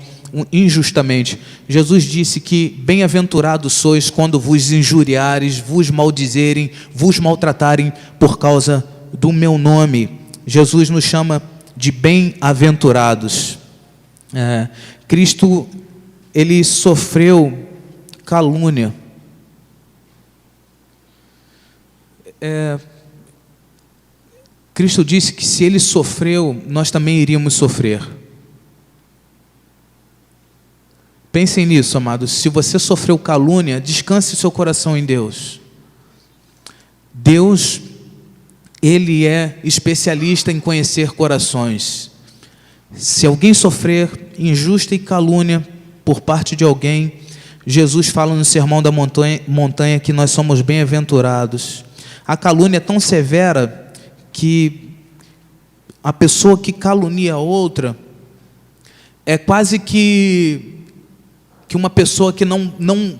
injustamente. Jesus disse que bem-aventurados sois quando vos injuriares, vos maldizerem, vos maltratarem por causa do meu nome. Jesus nos chama de bem-aventurados. Cristo, ele sofreu calúnia. Cristo disse que se ele sofreu, nós também iríamos sofrer. Pensem nisso, amados. Se você sofreu calúnia, descanse seu coração em Deus. Deus, ele é especialista em conhecer corações. Se alguém sofrer injusta e calúnia por parte de alguém, Jesus fala no Sermão da Montanha que nós somos bem-aventurados. A calúnia é tão severa que a pessoa que calunia a outra é quase que uma pessoa que não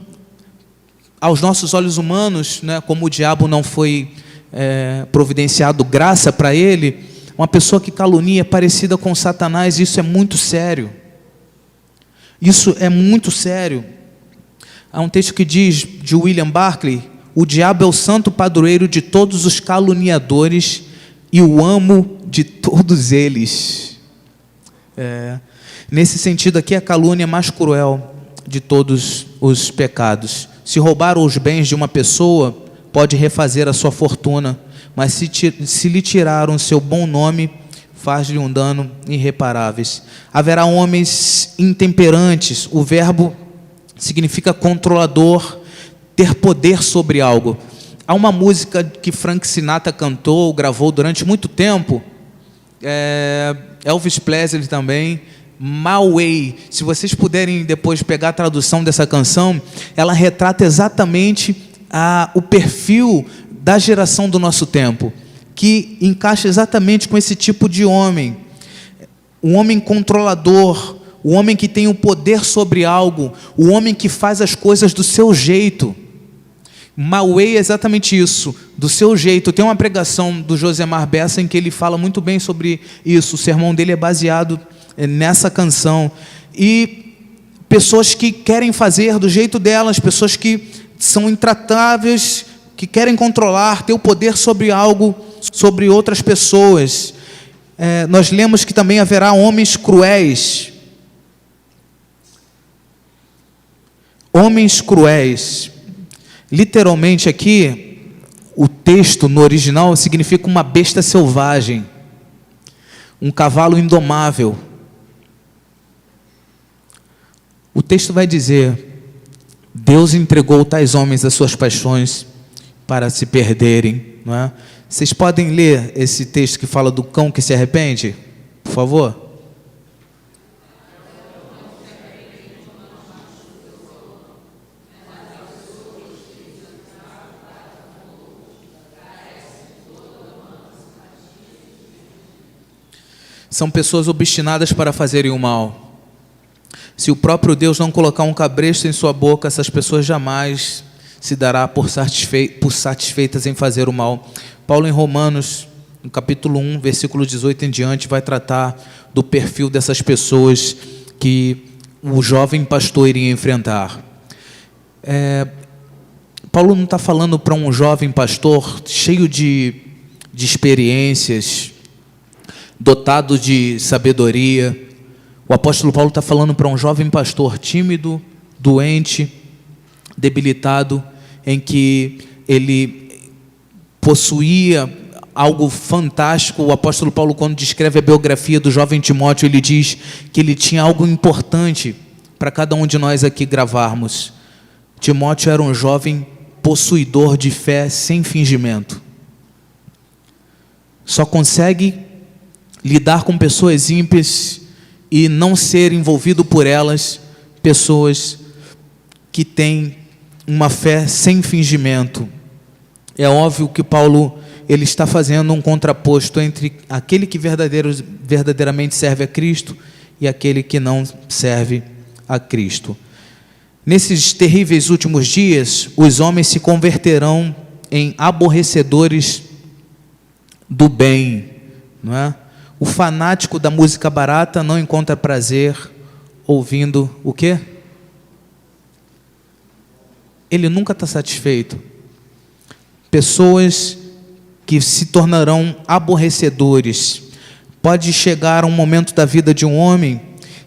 aos nossos olhos humanos, né, como o diabo não foi providenciado graça para ele, uma pessoa que calunia é parecida com Satanás. Isso é muito sério. Isso é muito sério. Há um texto que diz, de William Barclay: o diabo é o santo padroeiro de todos os caluniadores e o amo de todos eles. Nesse sentido aqui, a calúnia é mais cruel de todos os pecados. Se roubar os bens de uma pessoa, pode refazer a sua fortuna, mas se lhe tiraram o seu bom nome, faz-lhe um dano irreparável. Haverá homens intemperantes. O verbo significa controlador, ter poder sobre algo. Há uma música que Frank Sinatra cantou, gravou durante muito tempo, Elvis Presley também, My Way. Se vocês puderem depois pegar a tradução dessa canção, ela retrata exatamente o perfil da geração do nosso tempo, que encaixa exatamente com esse tipo de homem. Um homem controlador, o homem que tem o poder sobre algo, o homem que faz as coisas do seu jeito. My way é exatamente isso, do seu jeito. Tem uma pregação do Josemar Bessa em que ele fala muito bem sobre isso. O sermão dele é baseado nessa canção. E pessoas que querem fazer do jeito delas, pessoas que são intratáveis, que querem controlar, ter o poder sobre algo, sobre outras pessoas. Nós lemos que também haverá homens cruéis. Homens cruéis. Literalmente aqui, o texto no original significa uma besta selvagem, um cavalo indomável. O texto vai dizer: Deus entregou tais homens às suas paixões para se perderem, não é? Vocês podem ler esse texto que fala do cão que se arrepende, por favor? São pessoas obstinadas para fazerem o mal. Se o próprio Deus não colocar um cabresto em sua boca, essas pessoas jamais se dará por satisfeitas em fazer o mal. Paulo, em Romanos, no capítulo 1, versículo 18 em diante, vai tratar do perfil dessas pessoas que o jovem pastor iria enfrentar. Paulo não está falando para um jovem pastor cheio de experiências, dotado de sabedoria. O apóstolo Paulo está falando para um jovem pastor tímido, doente, debilitado, em que ele possuía algo fantástico. O apóstolo Paulo, quando descreve a biografia do jovem Timóteo, ele diz que ele tinha algo importante para cada um de nós aqui gravarmos. Timóteo era um jovem possuidor de fé sem fingimento. Só consegue lidar com pessoas ímpias e não ser envolvido por elas, pessoas que têm uma fé sem fingimento. É óbvio que Paulo ele está fazendo um contraposto entre aquele que verdadeiramente serve a Cristo e aquele que não serve a Cristo. Nesses terríveis últimos dias, os homens se converterão em aborrecedores do bem, não é? O fanático da música barata não encontra prazer ouvindo o quê? Ele nunca está satisfeito. Pessoas que se tornarão aborrecedores. Pode chegar um momento da vida de um homem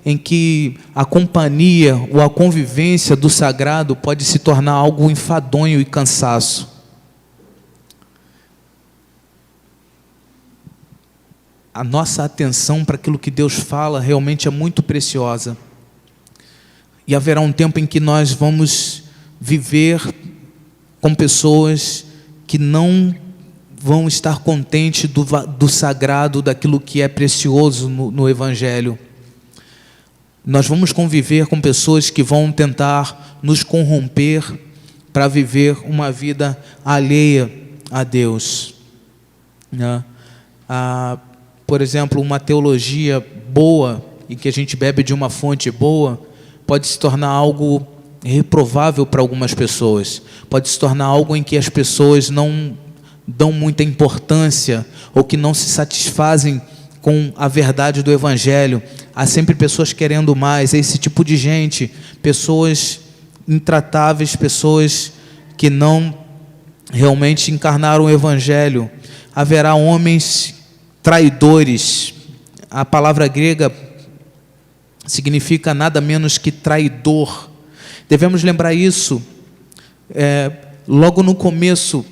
em que a companhia ou a convivência do sagrado pode se tornar algo enfadonho e cansaço. A nossa atenção para aquilo que Deus fala realmente é muito preciosa. E haverá um tempo em que nós vamos viver com pessoas que não vão estar contentes do sagrado, daquilo que é precioso no Evangelho. Nós vamos conviver com pessoas que vão tentar nos corromper para viver uma vida alheia a Deus, né? Por exemplo, uma teologia boa e que a gente bebe de uma fonte boa pode se tornar algo reprovável para algumas pessoas. Pode se tornar algo em que as pessoas não dão muita importância ou que não se satisfazem com a verdade do Evangelho. Há sempre pessoas querendo mais. É esse tipo de gente, pessoas intratáveis, pessoas que não realmente encarnaram o Evangelho. Haverá homens traidores. A palavra grega significa nada menos que traidor. Devemos lembrar isso logo no começo,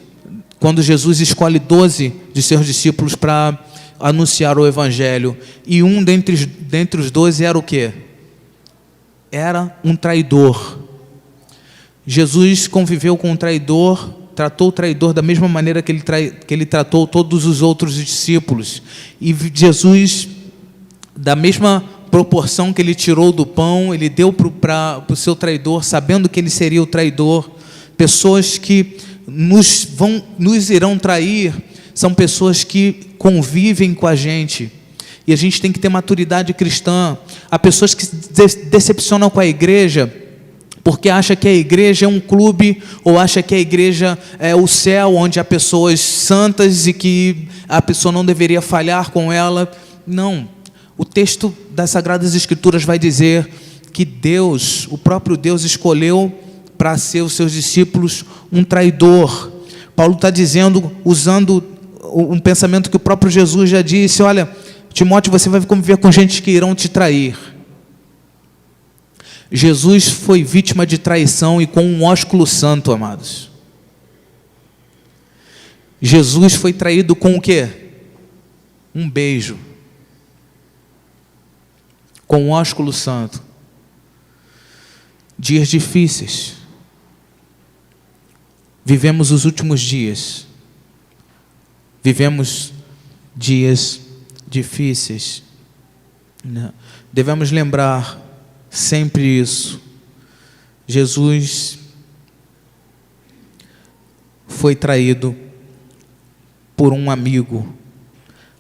quando Jesus escolhe 12 de seus discípulos para anunciar o Evangelho. E um dentre os 12 era o quê? Era um traidor. Jesus conviveu com um traidor, tratou o traidor da mesma maneira que ele tratou todos os outros discípulos. E Jesus, da mesma proporção que ele tirou do pão, ele deu para o seu traidor, sabendo que ele seria o traidor. Pessoas que nos irão trair são pessoas que convivem com a gente, E a gente tem que ter maturidade cristã. Há pessoas que se decepcionam com a igreja porque acha que a igreja é um clube, ou acha que a igreja é o céu, onde há pessoas santas e que a pessoa não deveria falhar com ela. Não. O texto das Sagradas Escrituras vai dizer que Deus, o próprio Deus, escolheu para ser os seus discípulos um traidor. Paulo está dizendo, usando um pensamento que o próprio Jesus já disse: olha, Timóteo, você vai conviver com gente que irão te trair. Jesus foi vítima de traição e com um ósculo santo, amados. Jesus foi traído com o quê? Um beijo. Com um ósculo santo. Dias difíceis. Vivemos os últimos dias. Vivemos dias difíceis. Devemos lembrar sempre isso. Jesus foi traído por um amigo.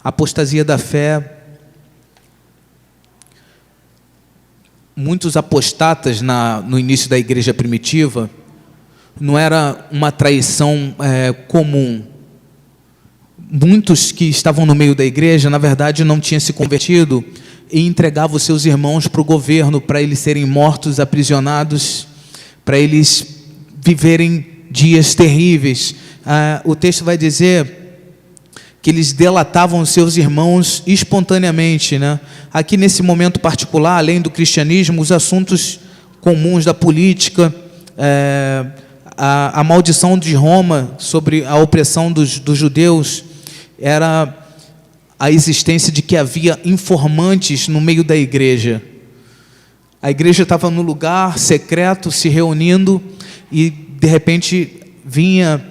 A apostasia da fé. Muitos apostatas no início da igreja primitiva, não era uma traição comum. Muitos que estavam no meio da igreja, na verdade, não tinham se convertido e entregavam os seus irmãos para o governo, para eles serem mortos, aprisionados, para eles viverem dias terríveis. O texto vai dizer que eles delatavam os seus irmãos espontaneamente, né? Aqui nesse momento particular, além do cristianismo, os assuntos comuns da política, a maldição de Roma sobre a opressão dos judeus, era a existência de que havia informantes no meio da igreja. A igreja estava no lugar secreto, se reunindo, e de repente vinha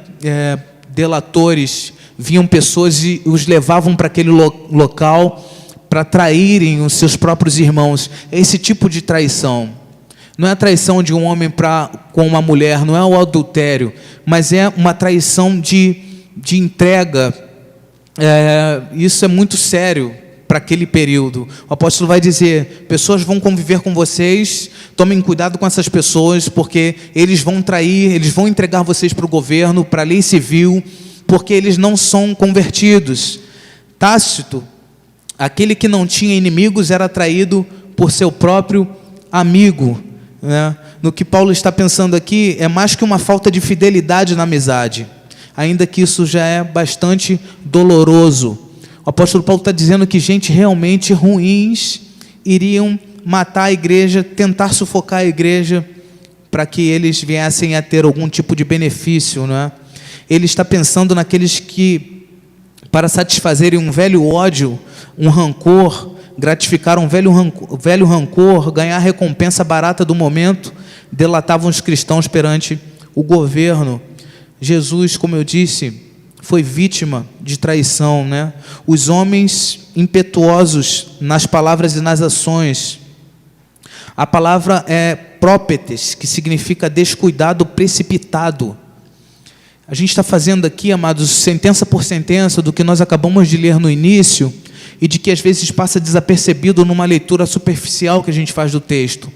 delatores, vinham pessoas e os levavam para aquele local para traírem os seus próprios irmãos. Esse tipo de traição não é a traição de um homem com uma mulher, não é o adultério, mas é uma traição de entrega. Isso é muito sério para aquele período. O apóstolo vai dizer: pessoas vão conviver com vocês, tomem cuidado com essas pessoas, porque eles vão trair, eles vão entregar vocês para o governo, para a lei civil, porque eles não são convertidos. Tácito, aquele que não tinha inimigos, era traído por seu próprio amigo, né? No que Paulo está pensando aqui, é mais que uma falta de fidelidade na amizade, ainda que isso já é bastante doloroso. O apóstolo Paulo está dizendo que gente realmente ruins iriam matar a igreja, tentar sufocar a igreja, para que eles viessem a ter algum tipo de benefício, né? Ele está pensando naqueles que, para satisfazerem um velho ódio, um rancor, gratificar um velho rancor, ganhar a recompensa barata do momento, delatavam os cristãos perante o governo. Jesus, como eu disse, foi vítima de traição, né? Os homens impetuosos nas palavras e nas ações. A palavra é própetes, que significa descuidado, precipitado. A gente está fazendo aqui, amados, sentença por sentença do que nós acabamos de ler no início e de que às vezes passa desapercebido numa leitura superficial que a gente faz do texto.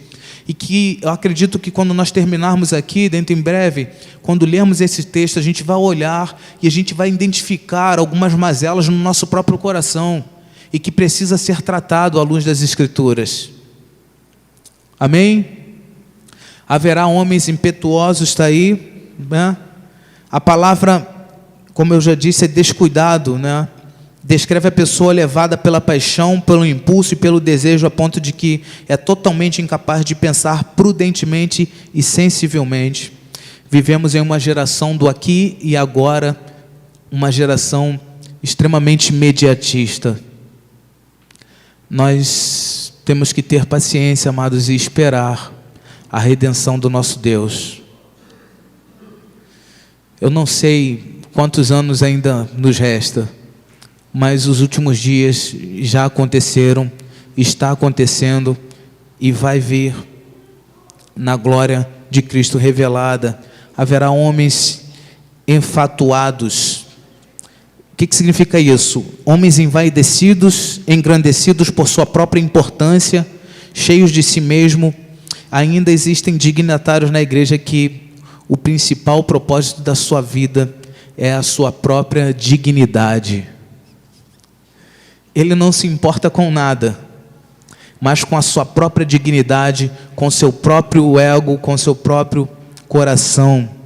E que eu acredito que quando nós terminarmos aqui, dentro em breve, quando lermos esse texto, a gente vai olhar e a gente vai identificar algumas mazelas no nosso próprio coração e que precisa ser tratado à luz das Escrituras. Amém? Haverá homens impetuosos, está aí, né? A palavra, como eu já disse, é descuidado, né? Descreve a pessoa levada pela paixão, pelo impulso e pelo desejo, a ponto de que é totalmente incapaz de pensar prudentemente e sensivelmente. Vivemos em uma geração do aqui e agora, uma geração extremamente imediatista. Nós temos que ter paciência, amados, e esperar a redenção do nosso Deus. Eu não sei quantos anos ainda nos resta, mas os últimos dias já aconteceram, está acontecendo e vai vir na glória de Cristo revelada. Haverá homens enfatuados que significa isso? Homens envaidecidos, engrandecidos por sua própria importância, cheios de si mesmo. Ainda existem dignatários na igreja que o principal propósito da sua vida é a sua própria dignidade. Ele não se importa com nada, mas com a sua própria dignidade, com seu próprio ego, com seu próprio coração.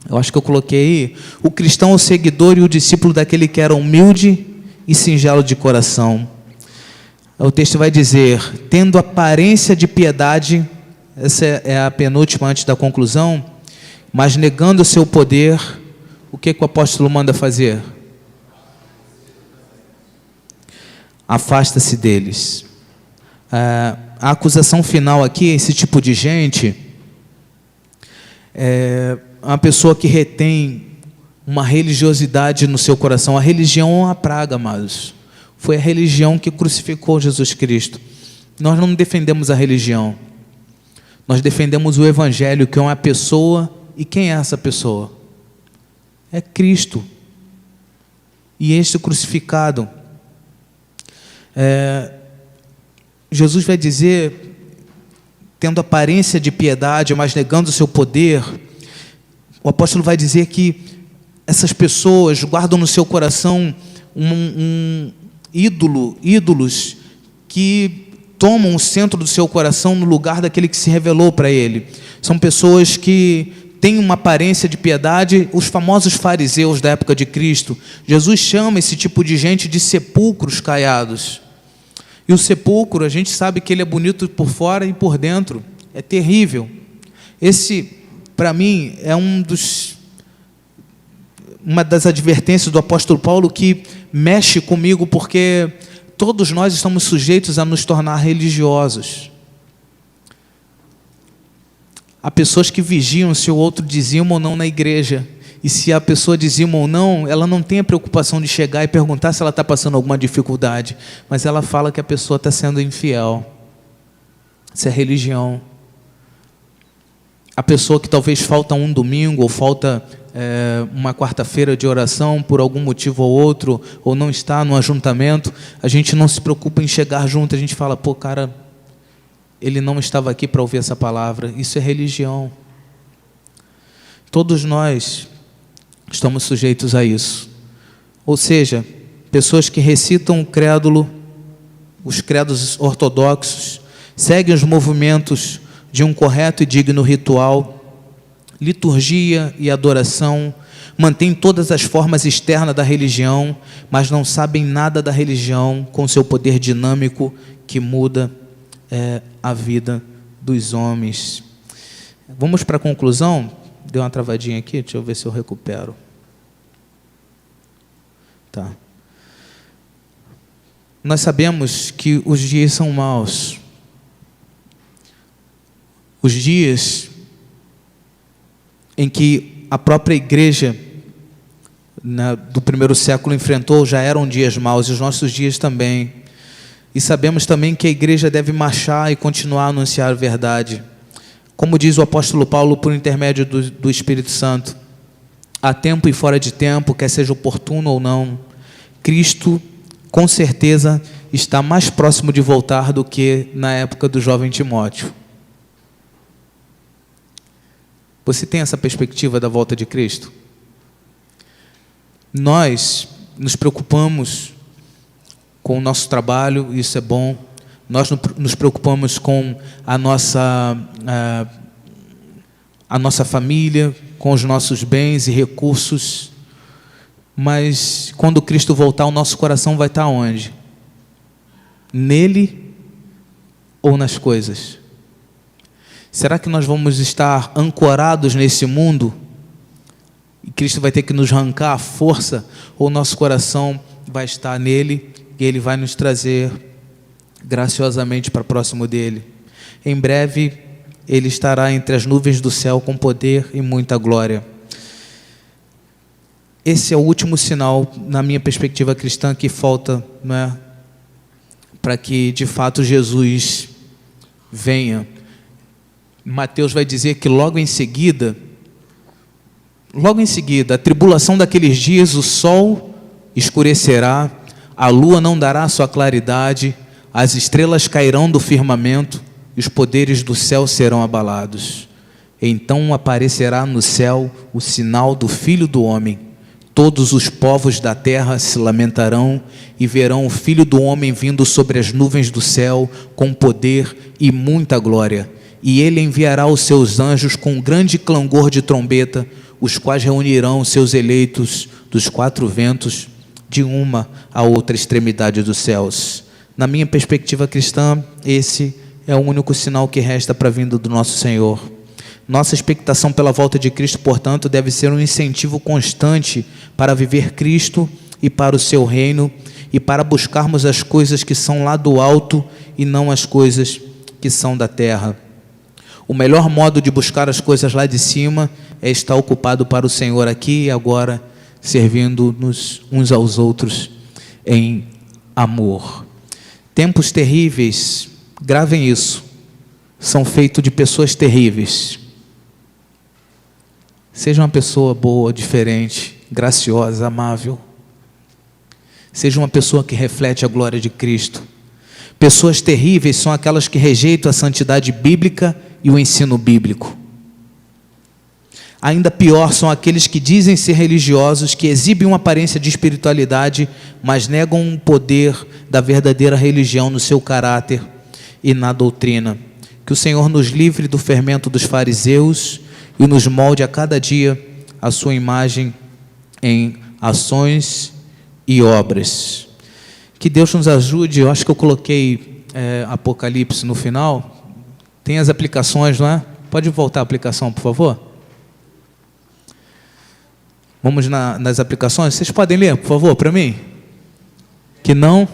Eu acho que eu coloquei aí: o cristão, o seguidor e o discípulo daquele que era humilde e singelo de coração. O texto vai dizer: tendo aparência de piedade, essa é a penúltima antes da conclusão, mas negando o seu poder. O que o apóstolo manda fazer? Afasta-se deles. A acusação final aqui, esse tipo de gente, é uma pessoa que retém uma religiosidade no seu coração. A religião é uma praga, amados. Foi a religião que crucificou Jesus Cristo. Nós não defendemos a religião. Nós defendemos o Evangelho, que é uma pessoa. E quem é essa pessoa? É Cristo. E este crucificado. Jesus vai dizer, tendo aparência de piedade, mas negando o seu poder. O apóstolo vai dizer que essas pessoas guardam no seu coração ídolos que tomam o centro do seu coração no lugar daquele que se revelou para ele. São pessoas que têm uma aparência de piedade, os famosos fariseus da época de Cristo. Jesus chama esse tipo de gente de sepulcros caiados. E o sepulcro, a gente sabe que ele é bonito por fora e por dentro. É terrível. Esse, para mim, é uma das advertências do apóstolo Paulo que mexe comigo, porque todos nós estamos sujeitos a nos tornar religiosos. Há pessoas que vigiam se o outro dizima ou não na igreja. E se a pessoa dizima ou não, ela não tem a preocupação de chegar e perguntar se ela está passando alguma dificuldade. Mas ela fala que a pessoa está sendo infiel. Isso é religião. A pessoa que talvez falta um domingo ou falta uma quarta-feira de oração por algum motivo ou outro, ou não está no ajuntamento, a gente não se preocupa em chegar junto, a gente fala: pô, cara, ele não estava aqui para ouvir essa palavra. Isso é religião. Todos nós estamos sujeitos a isso. Ou seja, pessoas que recitam o crédulo, os credos ortodoxos, seguem os movimentos de um correto e digno ritual, liturgia e adoração, mantêm todas as formas externas da religião, mas não sabem nada da religião com seu poder dinâmico que muda a vida dos homens. Vamos para a conclusão? Deu uma travadinha aqui, deixa eu ver se eu recupero. Tá. Nós sabemos que os dias são maus. Os dias em que a própria igreja do primeiro século enfrentou já eram dias maus, e os nossos dias também. E sabemos também que a igreja deve marchar e continuar a anunciar a verdade. Como diz o apóstolo Paulo por intermédio do Espírito Santo: há tempo e fora de tempo, quer seja oportuno ou não, Cristo com certeza está mais próximo de voltar do que na época do jovem Timóteo. Você tem essa perspectiva da volta de Cristo? Nós nos preocupamos com o nosso trabalho, isso é bom. Nós nos preocupamos com a nossa família, com os nossos bens e recursos. Mas quando Cristo voltar, o nosso coração vai estar onde? Nele ou nas coisas? Será que nós vamos estar ancorados nesse mundo e Cristo vai ter que nos arrancar a força, ou nosso coração vai estar nele e Ele vai nos trazer graciosamente para próximo dele? Em breve Ele estará entre as nuvens do céu com poder e muita glória. Esse é o último sinal, na minha perspectiva cristã, que falta, né, para que de fato Jesus venha. Mateus vai dizer que logo em seguida, a tribulação daqueles dias, o sol escurecerá, a lua não dará sua claridade, as estrelas cairão do firmamento e os poderes do céu serão abalados. Então aparecerá no céu o sinal do Filho do Homem. Todos os povos da terra se lamentarão e verão o Filho do Homem vindo sobre as nuvens do céu com poder e muita glória. E ele enviará os seus anjos com um grande clangor de trombeta, os quais reunirão seus eleitos dos quatro ventos, de uma a outra extremidade dos céus. Na minha perspectiva cristã, esse é o único sinal que resta para a vinda do nosso Senhor. Nossa expectação pela volta de Cristo, portanto, deve ser um incentivo constante para viver Cristo e para o seu reino e para buscarmos as coisas que são lá do alto e não as coisas que são da terra. O melhor modo de buscar as coisas lá de cima é estar ocupado para o Senhor aqui e agora, servindo-nos uns aos outros em amor. Tempos terríveis, gravem isso, são feitos de pessoas terríveis. Seja uma pessoa boa, diferente, graciosa, amável. Seja uma pessoa que reflete a glória de Cristo. Pessoas terríveis são aquelas que rejeitam a santidade bíblica e o ensino bíblico. Ainda pior são aqueles que dizem ser religiosos, que exibem uma aparência de espiritualidade, mas negam o poder da verdadeira religião no seu caráter e na doutrina. Que o Senhor nos livre do fermento dos fariseus e nos molde a cada dia a sua imagem em ações e obras. Que Deus nos ajude. Eu acho que eu coloquei Apocalipse no final. Tem as aplicações, não é? Pode voltar a aplicação, por favor? Vamos nas aplicações. Vocês podem ler, por favor, para mim? Que não...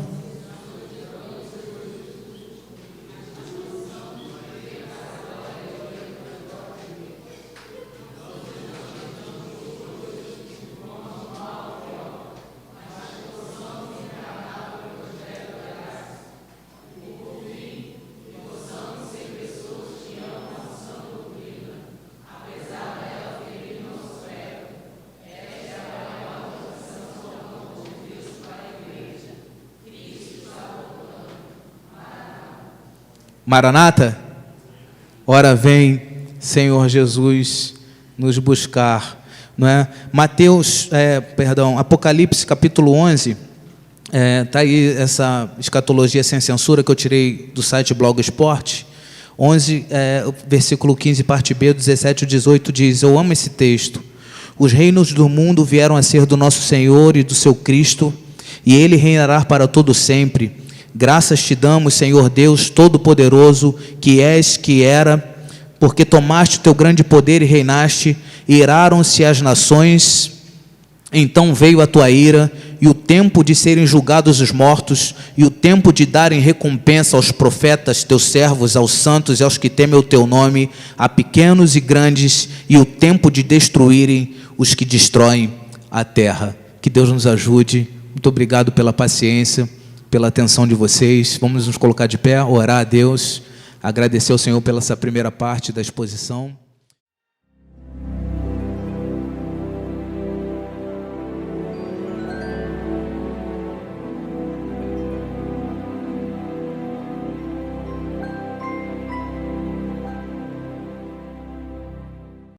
Maranata, ora vem, Senhor Jesus, nos buscar, não é? Apocalipse capítulo 11, está aí essa escatologia sem censura que eu tirei do site Blog Esporte, 11, versículo 15, parte B, 17 e 18 diz, eu amo esse texto, os reinos do mundo vieram a ser do nosso Senhor e do seu Cristo, e Ele reinará para todo sempre. Graças te damos, Senhor Deus Todo-Poderoso, que és, que era, porque tomaste o teu grande poder e reinaste, e iraram-se as nações, então veio a tua ira, e o tempo de serem julgados os mortos, e o tempo de darem recompensa aos profetas, teus servos, aos santos e aos que temem o teu nome, a pequenos e grandes, e o tempo de destruírem os que destroem a terra. Que Deus nos ajude. Muito obrigado pela paciência, pela atenção de vocês. Vamos nos colocar de pé, orar a Deus, agradecer ao Senhor pela essa primeira parte da exposição.